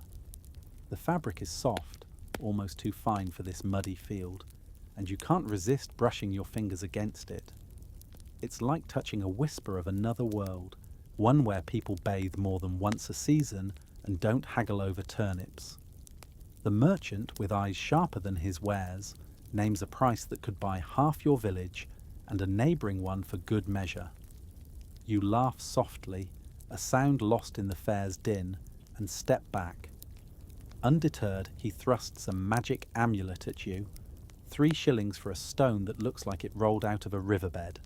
The fabric is soft, almost too fine for this muddy field, and you can't resist brushing your fingers against it. It's like touching a whisper of another world, one where people bathe more than once a season and don't haggle over turnips. The merchant, with eyes sharper than his wares, names a price that could buy half your village and a neighbouring one for good measure. You laugh softly, a sound lost in the fair's din, and step back. Undeterred, he thrusts a magic amulet at you, 3 shillings for a stone that looks like it rolled out of a riverbed.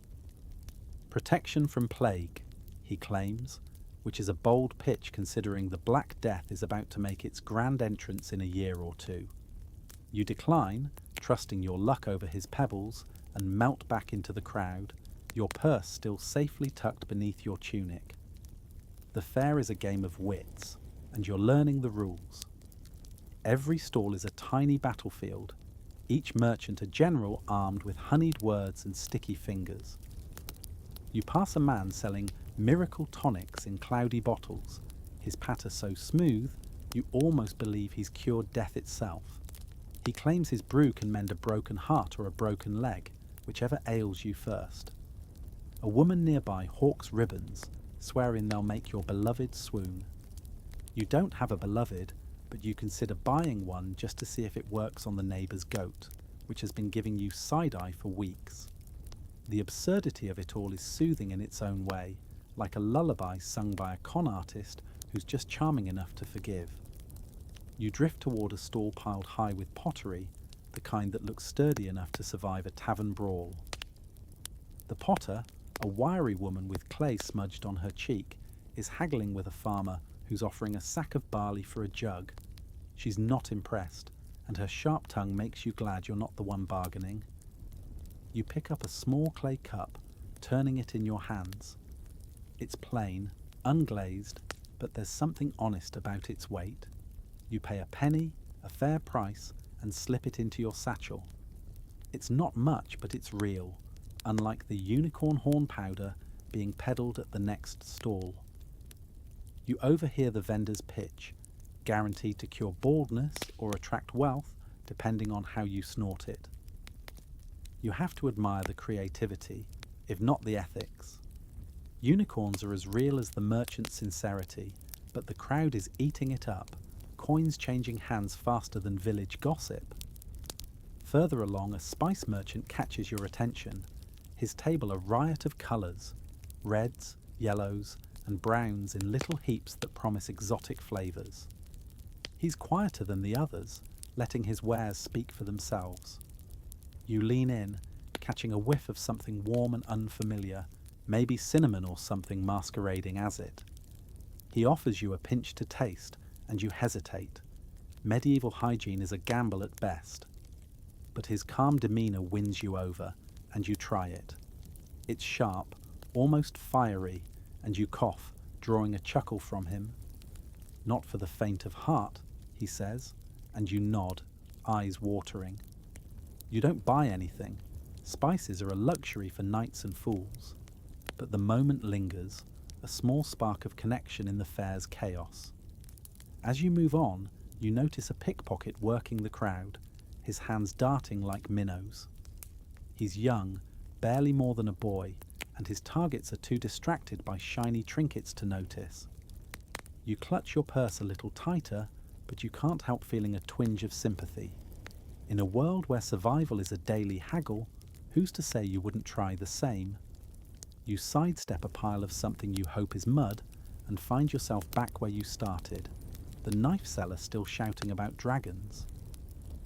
Protection from plague, he claims, which is a bold pitch considering the Black Death is about to make its grand entrance in a year or two. You decline, trusting your luck over his pebbles, and melt back into the crowd, your purse still safely tucked beneath your tunic. The fair is a game of wits, and you're learning the rules. Every stall is a tiny battlefield, each merchant a general armed with honeyed words and sticky fingers. You pass a man selling miracle tonics in cloudy bottles, his patter so smooth you almost believe he's cured death itself. He claims his brew can mend a broken heart or a broken leg, whichever ails you first. A woman nearby hawks ribbons, swearing they'll make your beloved swoon. You don't have a beloved, but you consider buying one just to see if it works on the neighbour's goat, which has been giving you side-eye for weeks. The absurdity of it all is soothing in its own way, like a lullaby sung by a con artist who's just charming enough to forgive. You drift toward a stall piled high with pottery, the kind that looks sturdy enough to survive a tavern brawl. The potter, a wiry woman with clay smudged on her cheek, is haggling with a farmer who's offering a sack of barley for a jug. She's not impressed, and her sharp tongue makes you glad you're not the one bargaining. You pick up a small clay cup, turning it in your hands. It's plain, unglazed, but there's something honest about its weight. You pay a penny, a fair price, and slip it into your satchel. It's not much, but it's real, unlike the unicorn horn powder being peddled at the next stall. You overhear the vendor's pitch, guaranteed to cure baldness or attract wealth, depending on how you snort it. You have to admire the creativity, if not the ethics. Unicorns are as real as the merchant's sincerity, but the crowd is eating it up, coins changing hands faster than village gossip. Further along, a spice merchant catches your attention, his table a riot of colours, reds, yellows, and browns in little heaps that promise exotic flavours. He's quieter than the others, letting his wares speak for themselves. You lean in, catching a whiff of something warm and unfamiliar, maybe cinnamon or something masquerading as it. He offers you a pinch to taste, and you hesitate. Medieval hygiene is a gamble at best. But his calm demeanour wins you over, and you try it. It's sharp, almost fiery, and you cough, drawing a chuckle from him. "Not for the faint of heart," he says, and you nod, eyes watering. You don't buy anything. Spices are a luxury for knights and fools. But the moment lingers, a small spark of connection in the fair's chaos. As you move on, you notice a pickpocket working the crowd, his hands darting like minnows. He's young, barely more than a boy, and his targets are too distracted by shiny trinkets to notice. You clutch your purse a little tighter, but you can't help feeling a twinge of sympathy. In a world where survival is a daily haggle, who's to say you wouldn't try the same? You sidestep a pile of something you hope is mud and find yourself back where you started, the knife seller still shouting about dragons.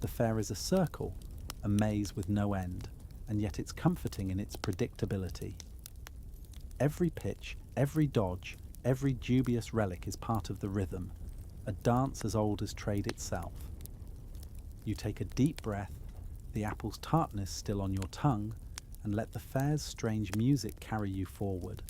The fair is a circle, a maze with no end, and yet it's comforting in its predictability. Every pitch, every dodge, every dubious relic is part of the rhythm, a dance as old as trade itself. You take a deep breath, the apple's tartness still on your tongue, and let the fair's strange music carry you forward.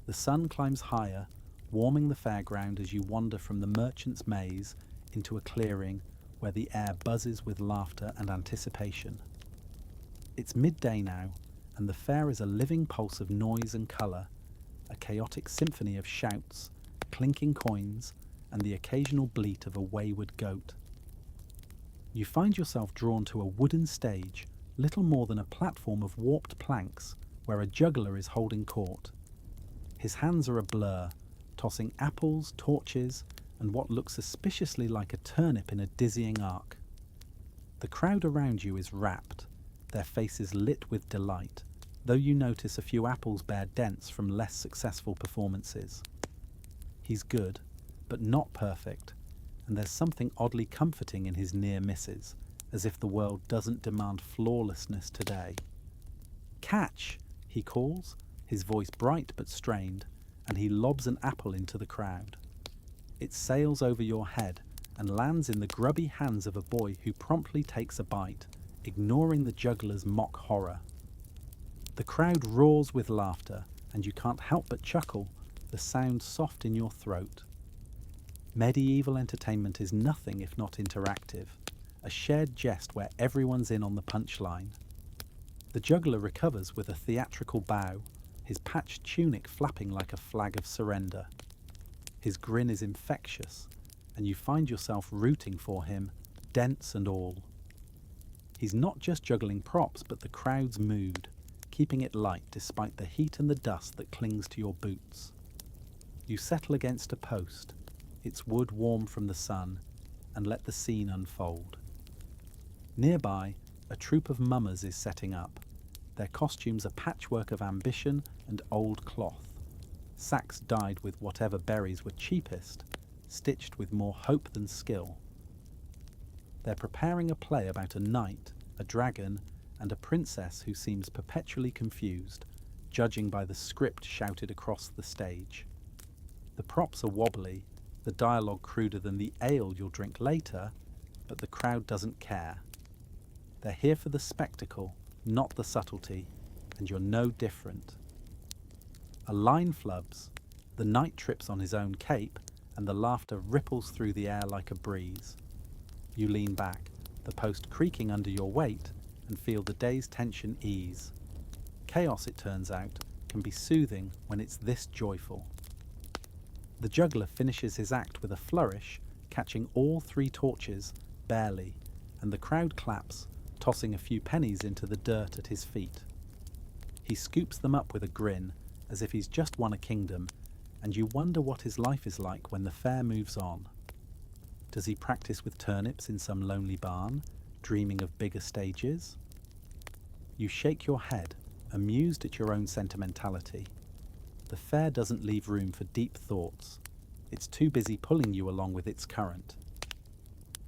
The sun climbs higher, warming the fairground as you wander from the merchant's maze into a clearing where the air buzzes with laughter and anticipation. It's midday now, and the fair is a living pulse of noise and colour, a chaotic symphony of shouts, clinking coins, and the occasional bleat of a wayward goat. You find yourself drawn to a wooden stage, little more than a platform of warped planks, where a juggler is holding court. His hands are a blur, tossing apples, torches, and what looks suspiciously like a turnip in a dizzying arc. The crowd around you is rapt, their faces lit with delight, though you notice a few apples bear dents from less successful performances. He's good, but not perfect, and there's something oddly comforting in his near misses, as if the world doesn't demand flawlessness today. "Catch!" he calls, his voice bright but strained, and he lobs an apple into the crowd. It sails over your head and lands in the grubby hands of a boy who promptly takes a bite, ignoring the juggler's mock horror. The crowd roars with laughter, and you can't help but chuckle, the sound soft in your throat. Medieval entertainment is nothing if not interactive, a shared jest where everyone's in on the punchline. The juggler recovers with a theatrical bow, his patched tunic flapping like a flag of surrender. His grin is infectious, and you find yourself rooting for him, dents and all. He's not just juggling props, but the crowd's mood, keeping it light despite the heat and the dust that clings to your boots. You settle against a post, its wood warm from the sun, and let the scene unfold. Nearby, a troupe of mummers is setting up. Their costumes a patchwork of ambition and old cloth. sacks dyed with whatever berries were cheapest, stitched with more hope than skill. They're preparing a play about a knight, a dragon, and a princess who seems perpetually confused, judging by the script shouted across the stage. The props are wobbly, the dialogue cruder than the ale you'll drink later, but the crowd doesn't care. They're here for the spectacle, not the subtlety, and you're no different. A line flubs, the knight trips on his own cape, and the laughter ripples through the air like a breeze. You lean back, the post creaking under your weight, and feel the day's tension ease. Chaos, it turns out, can be soothing when it's this joyful. The juggler finishes his act with a flourish, catching all 3 torches, barely, and the crowd claps, tossing a few pennies into the dirt at his feet. He scoops them up with a grin, as if he's just won a kingdom, and you wonder what his life is like when the fair moves on. Does he practice with turnips in some lonely barn, dreaming of bigger stages? You shake your head, amused at your own sentimentality. The fair doesn't leave room for deep thoughts. It's too busy pulling you along with its current.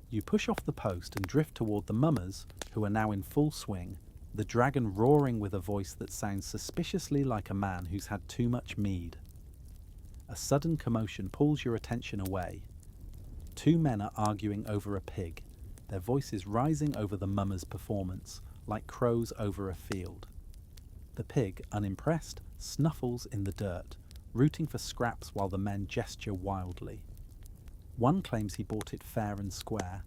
You push off the post and drift toward the mummers, who are now in full swing, the dragon roaring with a voice that sounds suspiciously like a man who's had too much mead. A sudden commotion pulls your attention away. 2 men are arguing over a pig, their voices rising over the mummers' performance, like crows over a field. The pig, unimpressed, snuffles in the dirt, rooting for scraps while the men gesture wildly. One claims he bought it fair and square,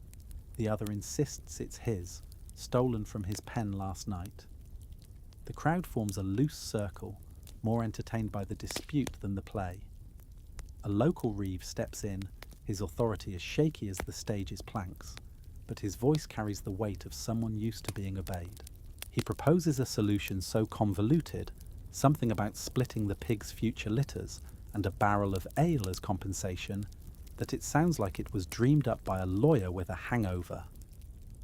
the other insists it's his, stolen from his pen last night. The crowd forms a loose circle, more entertained by the dispute than the play. A local reeve steps in, his authority as shaky as the stage's planks, but his voice carries the weight of someone used to being obeyed. He proposes a solution so convoluted, something about splitting the pig's future litters and a barrel of ale as compensation, that it sounds like it was dreamed up by a lawyer with a hangover.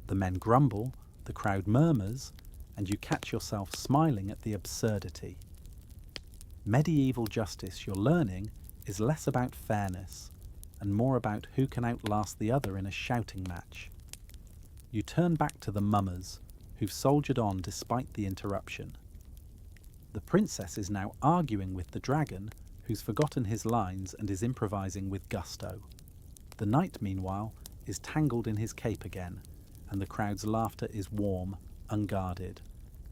The men grumble, the crowd murmurs, and you catch yourself smiling at the absurdity. Medieval justice, you're learning, is less about fairness and more about who can outlast the other in a shouting match. You turn back to the mummers, who've soldiered on despite the interruption. The princess is now arguing with the dragon, who's forgotten his lines and is improvising with gusto. The knight, meanwhile, is tangled in his cape again, and the crowd's laughter is warm, unguarded,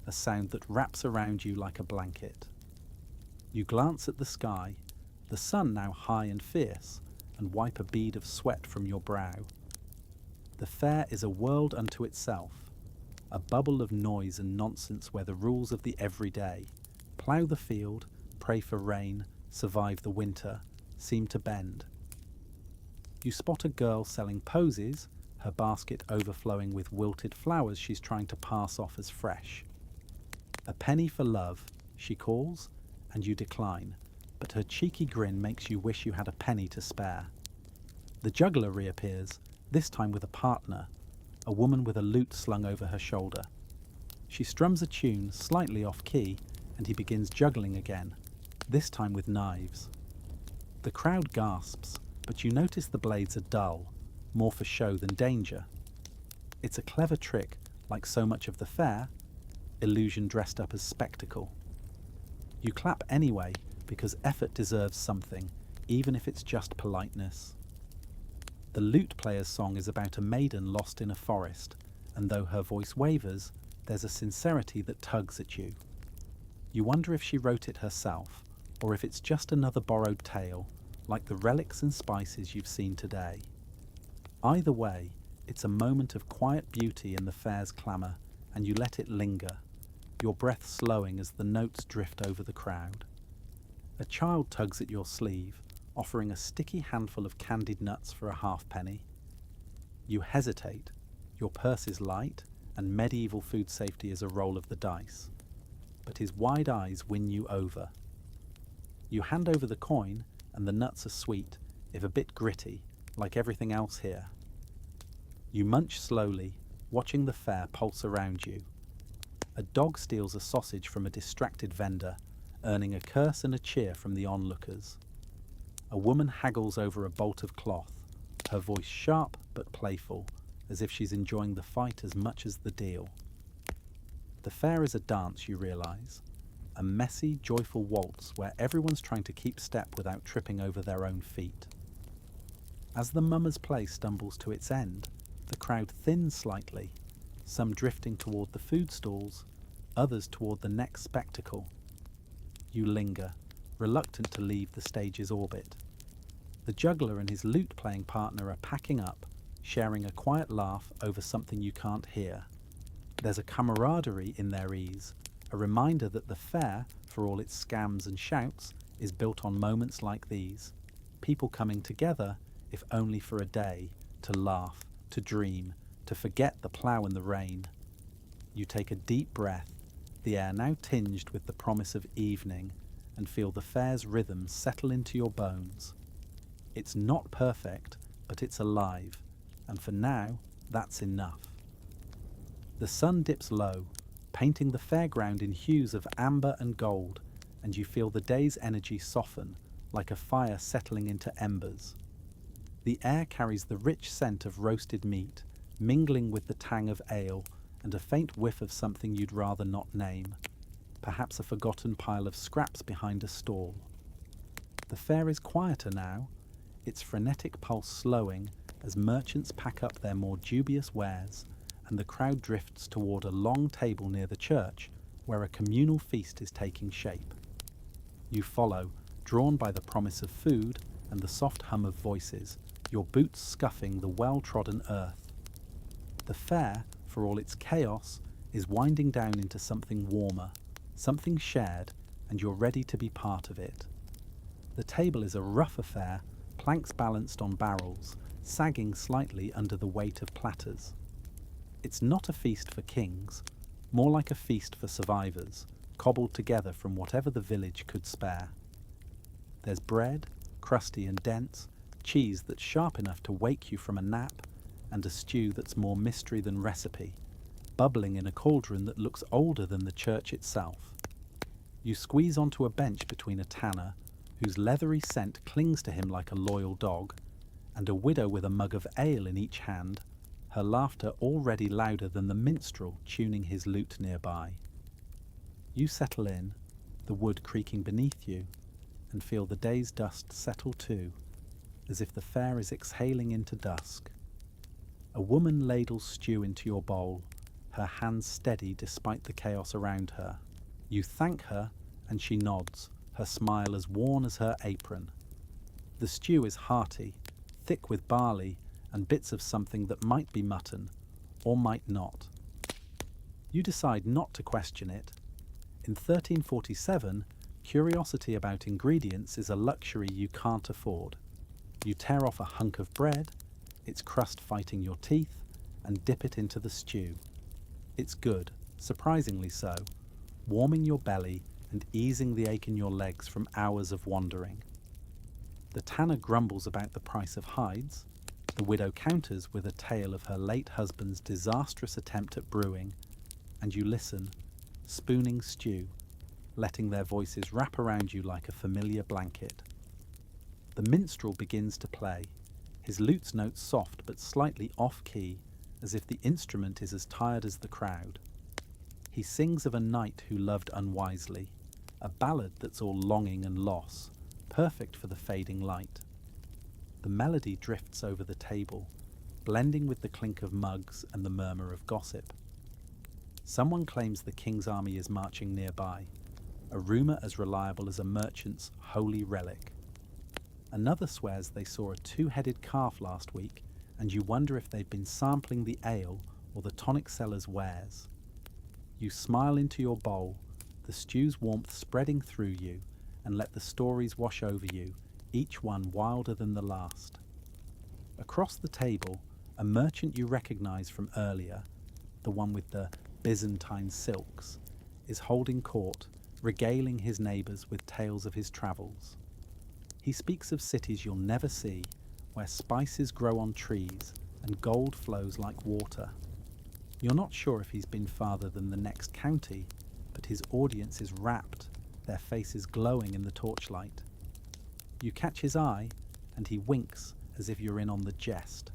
a sound that wraps around you like a blanket. You glance at the sky, the sun now high and fierce, and wipe a bead of sweat from your brow. The fair is a world unto itself, a bubble of noise and nonsense where the rules of the everyday, plough the field, pray for rain, survive the winter, seem to bend. You spot a girl selling posies, her basket overflowing with wilted flowers she's trying to pass off as fresh. "A penny for love," she calls, and you decline, but her cheeky grin makes you wish you had a penny to spare. The juggler reappears, this time with a partner, a woman with a lute slung over her shoulder. She strums a tune slightly off-key, and he begins juggling again, this time with knives. The crowd gasps, but you notice the blades are dull, more for show than danger. It's a clever trick, like so much of the fair, illusion dressed up as spectacle. You clap anyway, because effort deserves something, even if it's just politeness. The lute player's song is about a maiden lost in a forest, and though her voice wavers, there's a sincerity that tugs at you. You wonder if she wrote it herself, or if it's just another borrowed tale, like the relics and spices you've seen today. Either way, it's a moment of quiet beauty in the fair's clamour, and you let it linger, your breath slowing as the notes drift over the crowd. A child tugs at your sleeve, offering a sticky handful of candied nuts for a halfpenny. You hesitate, your purse is light, and medieval food safety is a roll of the dice. But his wide eyes win you over. You hand over the coin, and the nuts are sweet, if a bit gritty, like everything else here. You munch slowly, watching the fair pulse around you. A dog steals a sausage from a distracted vendor, earning a curse and a cheer from the onlookers. A woman haggles over a bolt of cloth, her voice sharp but playful, as if she's enjoying the fight as much as the deal. The fair is a dance, you realise, a messy, joyful waltz where everyone's trying to keep step without tripping over their own feet. As the mummers' play stumbles to its end, the crowd thins slightly, some drifting toward the food stalls, others toward the next spectacle. You linger, reluctant to leave the stage's orbit. The juggler and his lute-playing partner are packing up, sharing a quiet laugh over something you can't hear. There's a camaraderie in their ease, a reminder that the fair, for all its scams and shouts, is built on moments like these. People coming together, if only for a day, to laugh, to dream, to forget the plough and the rain. You take a deep breath, the air now tinged with the promise of evening, and feel the fair's rhythm settle into your bones. It's not perfect, but it's alive, and for now, that's enough. The sun dips low, painting the fairground in hues of amber and gold, and you feel the day's energy soften, like a fire settling into embers. The air carries the rich scent of roasted meat, mingling with the tang of ale and a faint whiff of something you'd rather not name, perhaps a forgotten pile of scraps behind a stall. The fair is quieter now, its frenetic pulse slowing as merchants pack up their more dubious wares, and the crowd drifts toward a long table near the church where a communal feast is taking shape. You follow, drawn by the promise of food and the soft hum of voices, your boots scuffing the well-trodden earth. The fair, for all its chaos, is winding down into something warmer, something shared, and you're ready to be part of it. The table is a rough affair, planks balanced on barrels, sagging slightly under the weight of platters. It's not a feast for kings, more like a feast for survivors, cobbled together from whatever the village could spare. There's bread, crusty and dense, cheese that's sharp enough to wake you from a nap, and a stew that's more mystery than recipe, bubbling in a cauldron that looks older than the church itself. You squeeze onto a bench between a tanner, whose leathery scent clings to him like a loyal dog, and a widow with a mug of ale in each hand, her laughter already louder than the minstrel tuning his lute nearby. You settle in, the wood creaking beneath you, and feel the day's dust settle too, as if the fair is exhaling into dusk. A woman ladles stew into your bowl, her hands steady despite the chaos around her. You thank her, and she nods, her smile as worn as her apron. The stew is hearty, thick with barley and bits of something that might be mutton, or might not. You decide not to question it. In 1347, curiosity about ingredients is a luxury you can't afford. You tear off a hunk of bread, its crust fighting your teeth, and dip it into the stew. It's good, surprisingly so, warming your belly and easing the ache in your legs from hours of wandering. The tanner grumbles about the price of hides, the widow counters with a tale of her late husband's disastrous attempt at brewing, and you listen, spooning stew, letting their voices wrap around you like a familiar blanket. The minstrel begins to play, his lute's notes soft but slightly off-key, as if the instrument is as tired as the crowd. He sings of a knight who loved unwisely, a ballad that's all longing and loss, perfect for the fading light. The melody drifts over the table, blending with the clink of mugs and the murmur of gossip. Someone claims the king's army is marching nearby, a rumour as reliable as a merchant's holy relic. Another swears they saw a two-headed calf last week, and you wonder if they've been sampling the ale or the tonic seller's wares. You smile into your bowl, the stew's warmth spreading through you, and let the stories wash over you, each one wilder than the last. Across the table, a merchant you recognise from earlier, the one with the Byzantine silks, is holding court, regaling his neighbours with tales of his travels. He speaks of cities you'll never see, where spices grow on trees and gold flows like water. You're not sure if he's been farther than the next county, but his audience is rapt, their faces glowing in the torchlight. You catch his eye, and he winks as if you're in on the jest.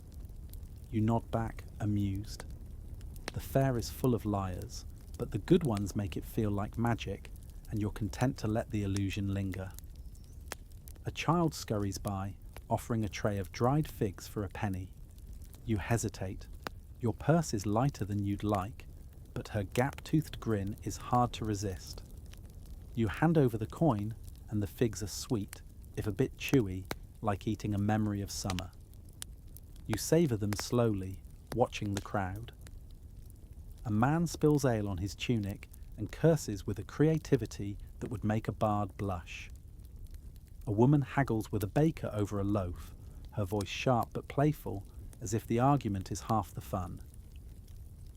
You nod back, amused. The fair is full of liars, but the good ones make it feel like magic, and you're content to let the illusion linger. A child scurries by, offering a tray of dried figs for a penny. You hesitate. Your purse is lighter than you'd like, but her gap-toothed grin is hard to resist. You hand over the coin, and the figs are sweet, if a bit chewy, like eating a memory of summer. You savour them slowly, watching the crowd. A man spills ale on his tunic and curses with a creativity that would make a bard blush. A woman haggles with a baker over a loaf, her voice sharp but playful, as if the argument is half the fun.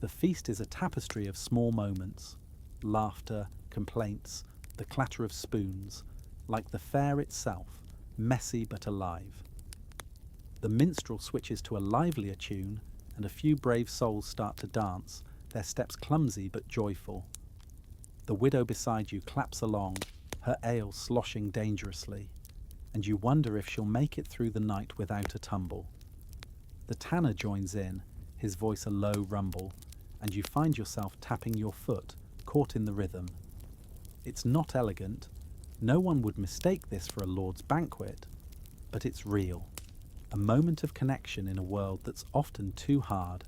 The feast is a tapestry of small moments, laughter, complaints, the clatter of spoons, like the fair itself, messy but alive. The minstrel switches to a livelier tune, and a few brave souls start to dance, their steps clumsy but joyful. The widow beside you claps along, her ale sloshing dangerously, and you wonder if she'll make it through the night without a tumble. The tanner joins in, his voice a low rumble, and you find yourself tapping your foot, caught in the rhythm. It's not elegant, no one would mistake this for a lord's banquet, but it's real, a moment of connection in a world that's often too hard,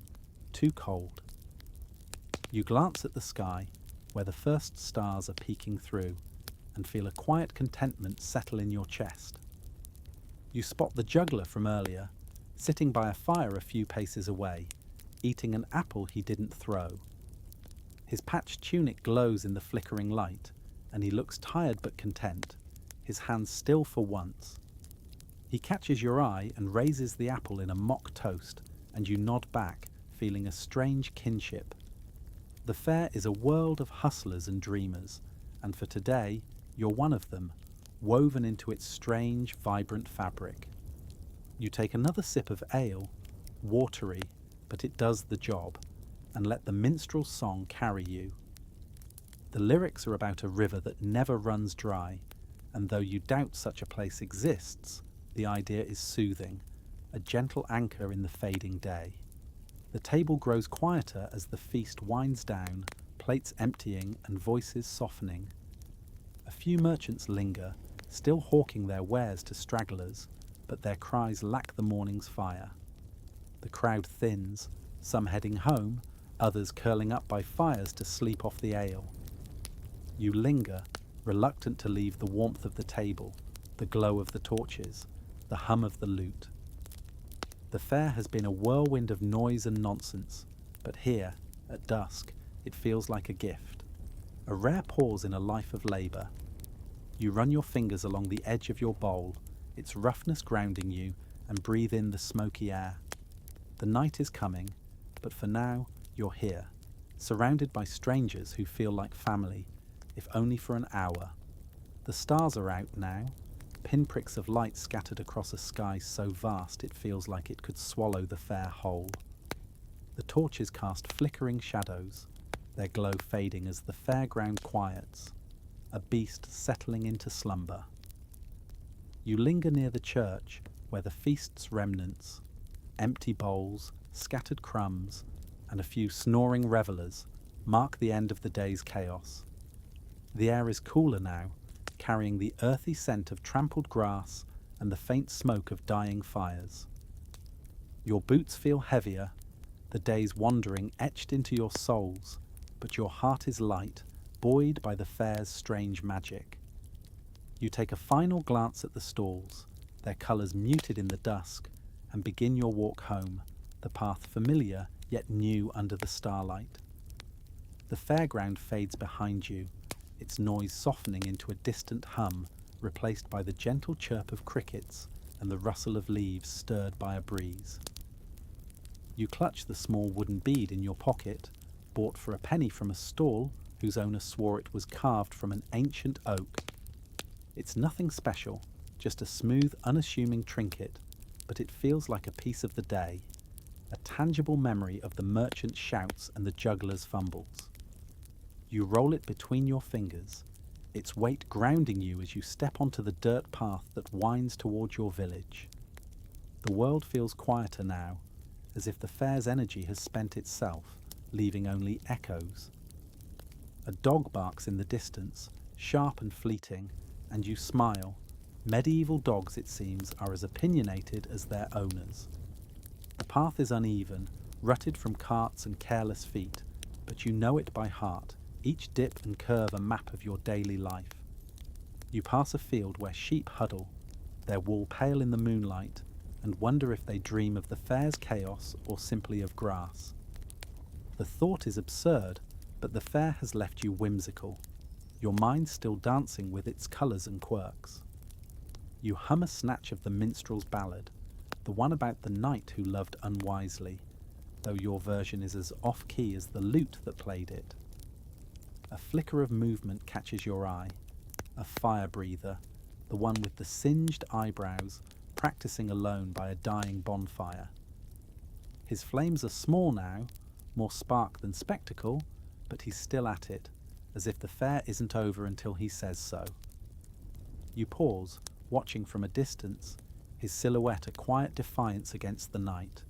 too cold. You glance at the sky, where the first stars are peeking through, and feel a quiet contentment settle in your chest. You spot the juggler from earlier, sitting by a fire a few paces away, eating an apple he didn't throw. His patched tunic glows in the flickering light, and he looks tired but content, his hands still for once. He catches your eye and raises the apple in a mock toast, and you nod back, feeling a strange kinship. The fair is a world of hustlers and dreamers, and for today, you're one of them, woven into its strange, vibrant fabric. You take another sip of ale, watery, but it does the job, and let the minstrel's song carry you. The lyrics are about a river that never runs dry, and though you doubt such a place exists, the idea is soothing, a gentle anchor in the fading day. The table grows quieter as the feast winds down, plates emptying and voices softening. A few merchants linger, still hawking their wares to stragglers, but their cries lack the morning's fire. The crowd thins, some heading home, others curling up by fires to sleep off the ale. You linger, reluctant to leave the warmth of the table, the glow of the torches, the hum of the lute. The fair has been a whirlwind of noise and nonsense, but here, at dusk, it feels like a gift. A rare pause in a life of labour. You run your fingers along the edge of your bowl, its roughness grounding you, and breathe in the smoky air. The night is coming, but for now, you're here, surrounded by strangers who feel like family, if only for an hour. The stars are out now, pinpricks of light scattered across a sky so vast it feels like it could swallow the fair whole. The torches cast flickering shadows, their glow fading as the fairground quiets, a beast settling into slumber. You linger near the church, where the feast's remnants, empty bowls, scattered crumbs, and a few snoring revellers, mark the end of the day's chaos. The air is cooler now, carrying the earthy scent of trampled grass and the faint smoke of dying fires. Your boots feel heavier, the day's wandering etched into your souls, but your heart is light, buoyed by the fair's strange magic. You take a final glance at the stalls, their colours muted in the dusk, and begin your walk home, the path familiar yet new under the starlight. The fairground fades behind you, its noise softening into a distant hum, replaced by the gentle chirp of crickets and the rustle of leaves stirred by a breeze. You clutch the small wooden bead in your pocket, bought for a penny from a stall whose owner swore it was carved from an ancient oak. It's nothing special, just a smooth, unassuming trinket, but it feels like a piece of the day, a tangible memory of the merchant's shouts and the juggler's fumbles. You roll it between your fingers, its weight grounding you as you step onto the dirt path that winds towards your village. The world feels quieter now, as if the fair's energy has spent itself, leaving only echoes. A dog barks in the distance, sharp and fleeting, and you smile. Medieval dogs, it seems, are as opinionated as their owners. The path is uneven, rutted from carts and careless feet, but you know it by heart, each dip and curve a map of your daily life. You pass a field where sheep huddle, their wool pale in the moonlight, and wonder if they dream of the fair's chaos or simply of grass. The thought is absurd, but the fair has left you whimsical, your mind still dancing with its colours and quirks. You hum a snatch of the minstrel's ballad, the one about the knight who loved unwisely, though your version is as off-key as the lute that played it. A flicker of movement catches your eye, a fire-breather, the one with the singed eyebrows, practicing alone by a dying bonfire. His flames are small now, more spark than spectacle, but he's still at it, as if the fair isn't over until he says so. You pause, watching from a distance, his silhouette a quiet defiance against the night.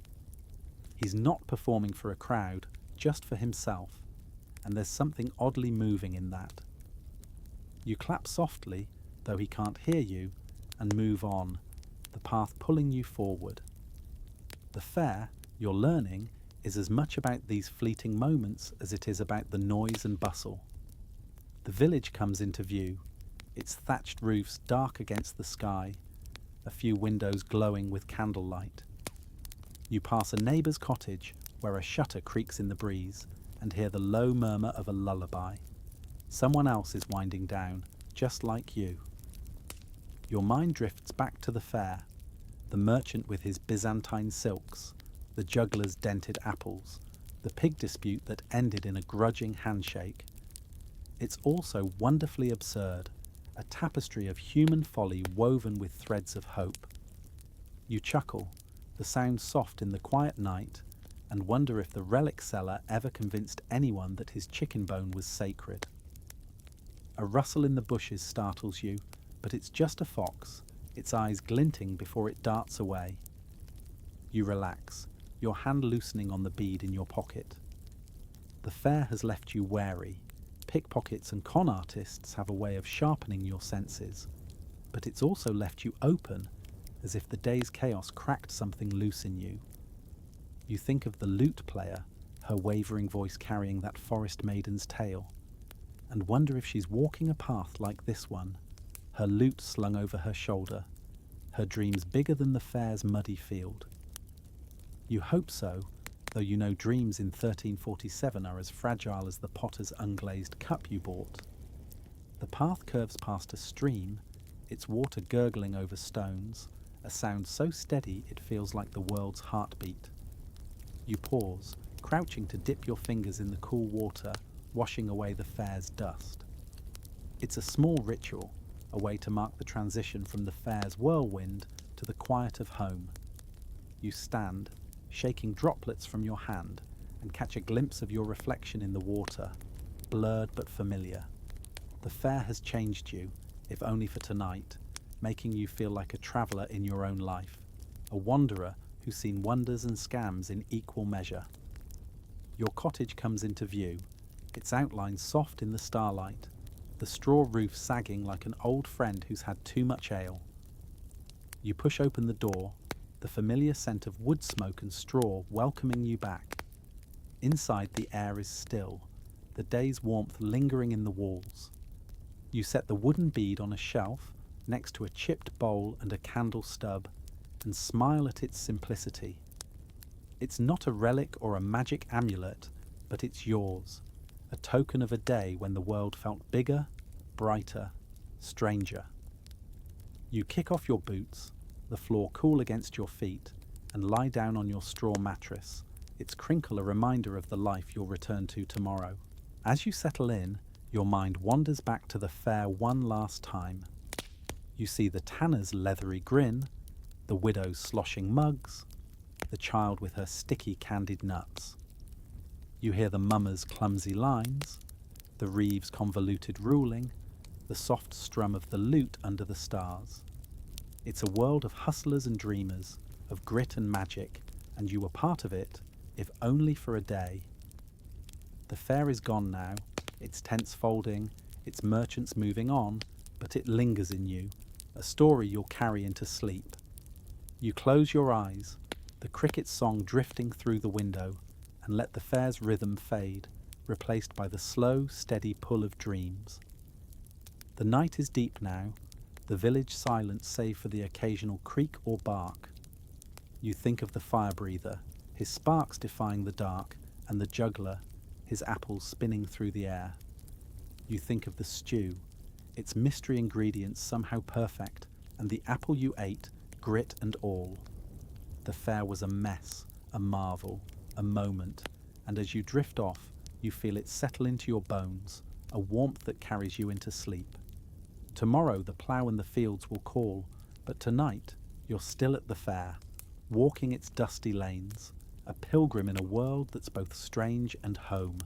He's not performing for a crowd, just for himself, and there's something oddly moving in that. You clap softly, though he can't hear you, and move on, the path pulling you forward. The fair, you're learning, is as much about these fleeting moments as it is about the noise and bustle. The village comes into view, its thatched roofs dark against the sky, a few windows glowing with candlelight. You pass a neighbour's cottage where a shutter creaks in the breeze and hear the low murmur of a lullaby. Someone else is winding down, just like you. Your mind drifts back to the fair, the merchant with his Byzantine silks, the juggler's dented apples, the pig dispute that ended in a grudging handshake. It's also wonderfully absurd, a tapestry of human folly woven with threads of hope. You chuckle, the sound soft in the quiet night, and wonder if the relic seller ever convinced anyone that his chicken bone was sacred. A rustle in the bushes startles you, but it's just a fox, its eyes glinting before it darts away. You relax, your hand loosening on the bead in your pocket. The fair has left you wary. Pickpockets and con artists have a way of sharpening your senses, but it's also left you open, as if the day's chaos cracked something loose in you. You think of the lute player, her wavering voice carrying that forest maiden's tale, and wonder if she's walking a path like this one, her lute slung over her shoulder, her dreams bigger than the fair's muddy field. You hope so, though you know dreams in 1347 are as fragile as the potter's unglazed cup you bought. The path curves past a stream, its water gurgling over stones, a sound so steady it feels like the world's heartbeat. You pause, crouching to dip your fingers in the cool water, washing away the fair's dust. It's a small ritual, a way to mark the transition from the fair's whirlwind to the quiet of home. You stand, shaking droplets from your hand, and catch a glimpse of your reflection in the water, blurred but familiar. The fair has changed you, if only for tonight, making you feel like a traveller in your own life, a wanderer who's seen wonders and scams in equal measure. Your cottage comes into view, its outline soft in the starlight, the straw roof sagging like an old friend who's had too much ale. You push open the door, the familiar scent of wood smoke and straw welcoming you back. Inside, the air is still, the day's warmth lingering in the walls. You set the wooden bead on a shelf next to a chipped bowl and a candle stub, and smile at its simplicity. It's not a relic or a magic amulet, but it's yours, a token of a day when the world felt bigger, brighter, stranger. You kick off your boots, the floor cool against your feet, and lie down on your straw mattress, its crinkle a reminder of the life you'll return to tomorrow. As you settle in, your mind wanders back to the fair one last time. You see the tanner's leathery grin, the widow's sloshing mugs, the child with her sticky candied nuts. You hear the mummer's clumsy lines, the reeve's convoluted ruling, the soft strum of the lute under the stars. It's a world of hustlers and dreamers, of grit and magic, and you were part of it, if only for a day. The fair is gone now, its tents folding, its merchants moving on, but it lingers in you, a story you'll carry into sleep. You close your eyes, the cricket's song drifting through the window, and let the fair's rhythm fade, replaced by the slow, steady pull of dreams. The night is deep now, the village silent save for the occasional creak or bark. You think of the fire breather, his sparks defying the dark, and the juggler, his apples spinning through the air. You think of the stew, its mystery ingredients somehow perfect, and the apple you ate, grit and all. The fair was a mess, a marvel, a moment, and as you drift off, you feel it settle into your bones, a warmth that carries you into sleep. Tomorrow the plough and the fields will call, but tonight you're still at the fair, walking its dusty lanes, a pilgrim in a world that's both strange and home.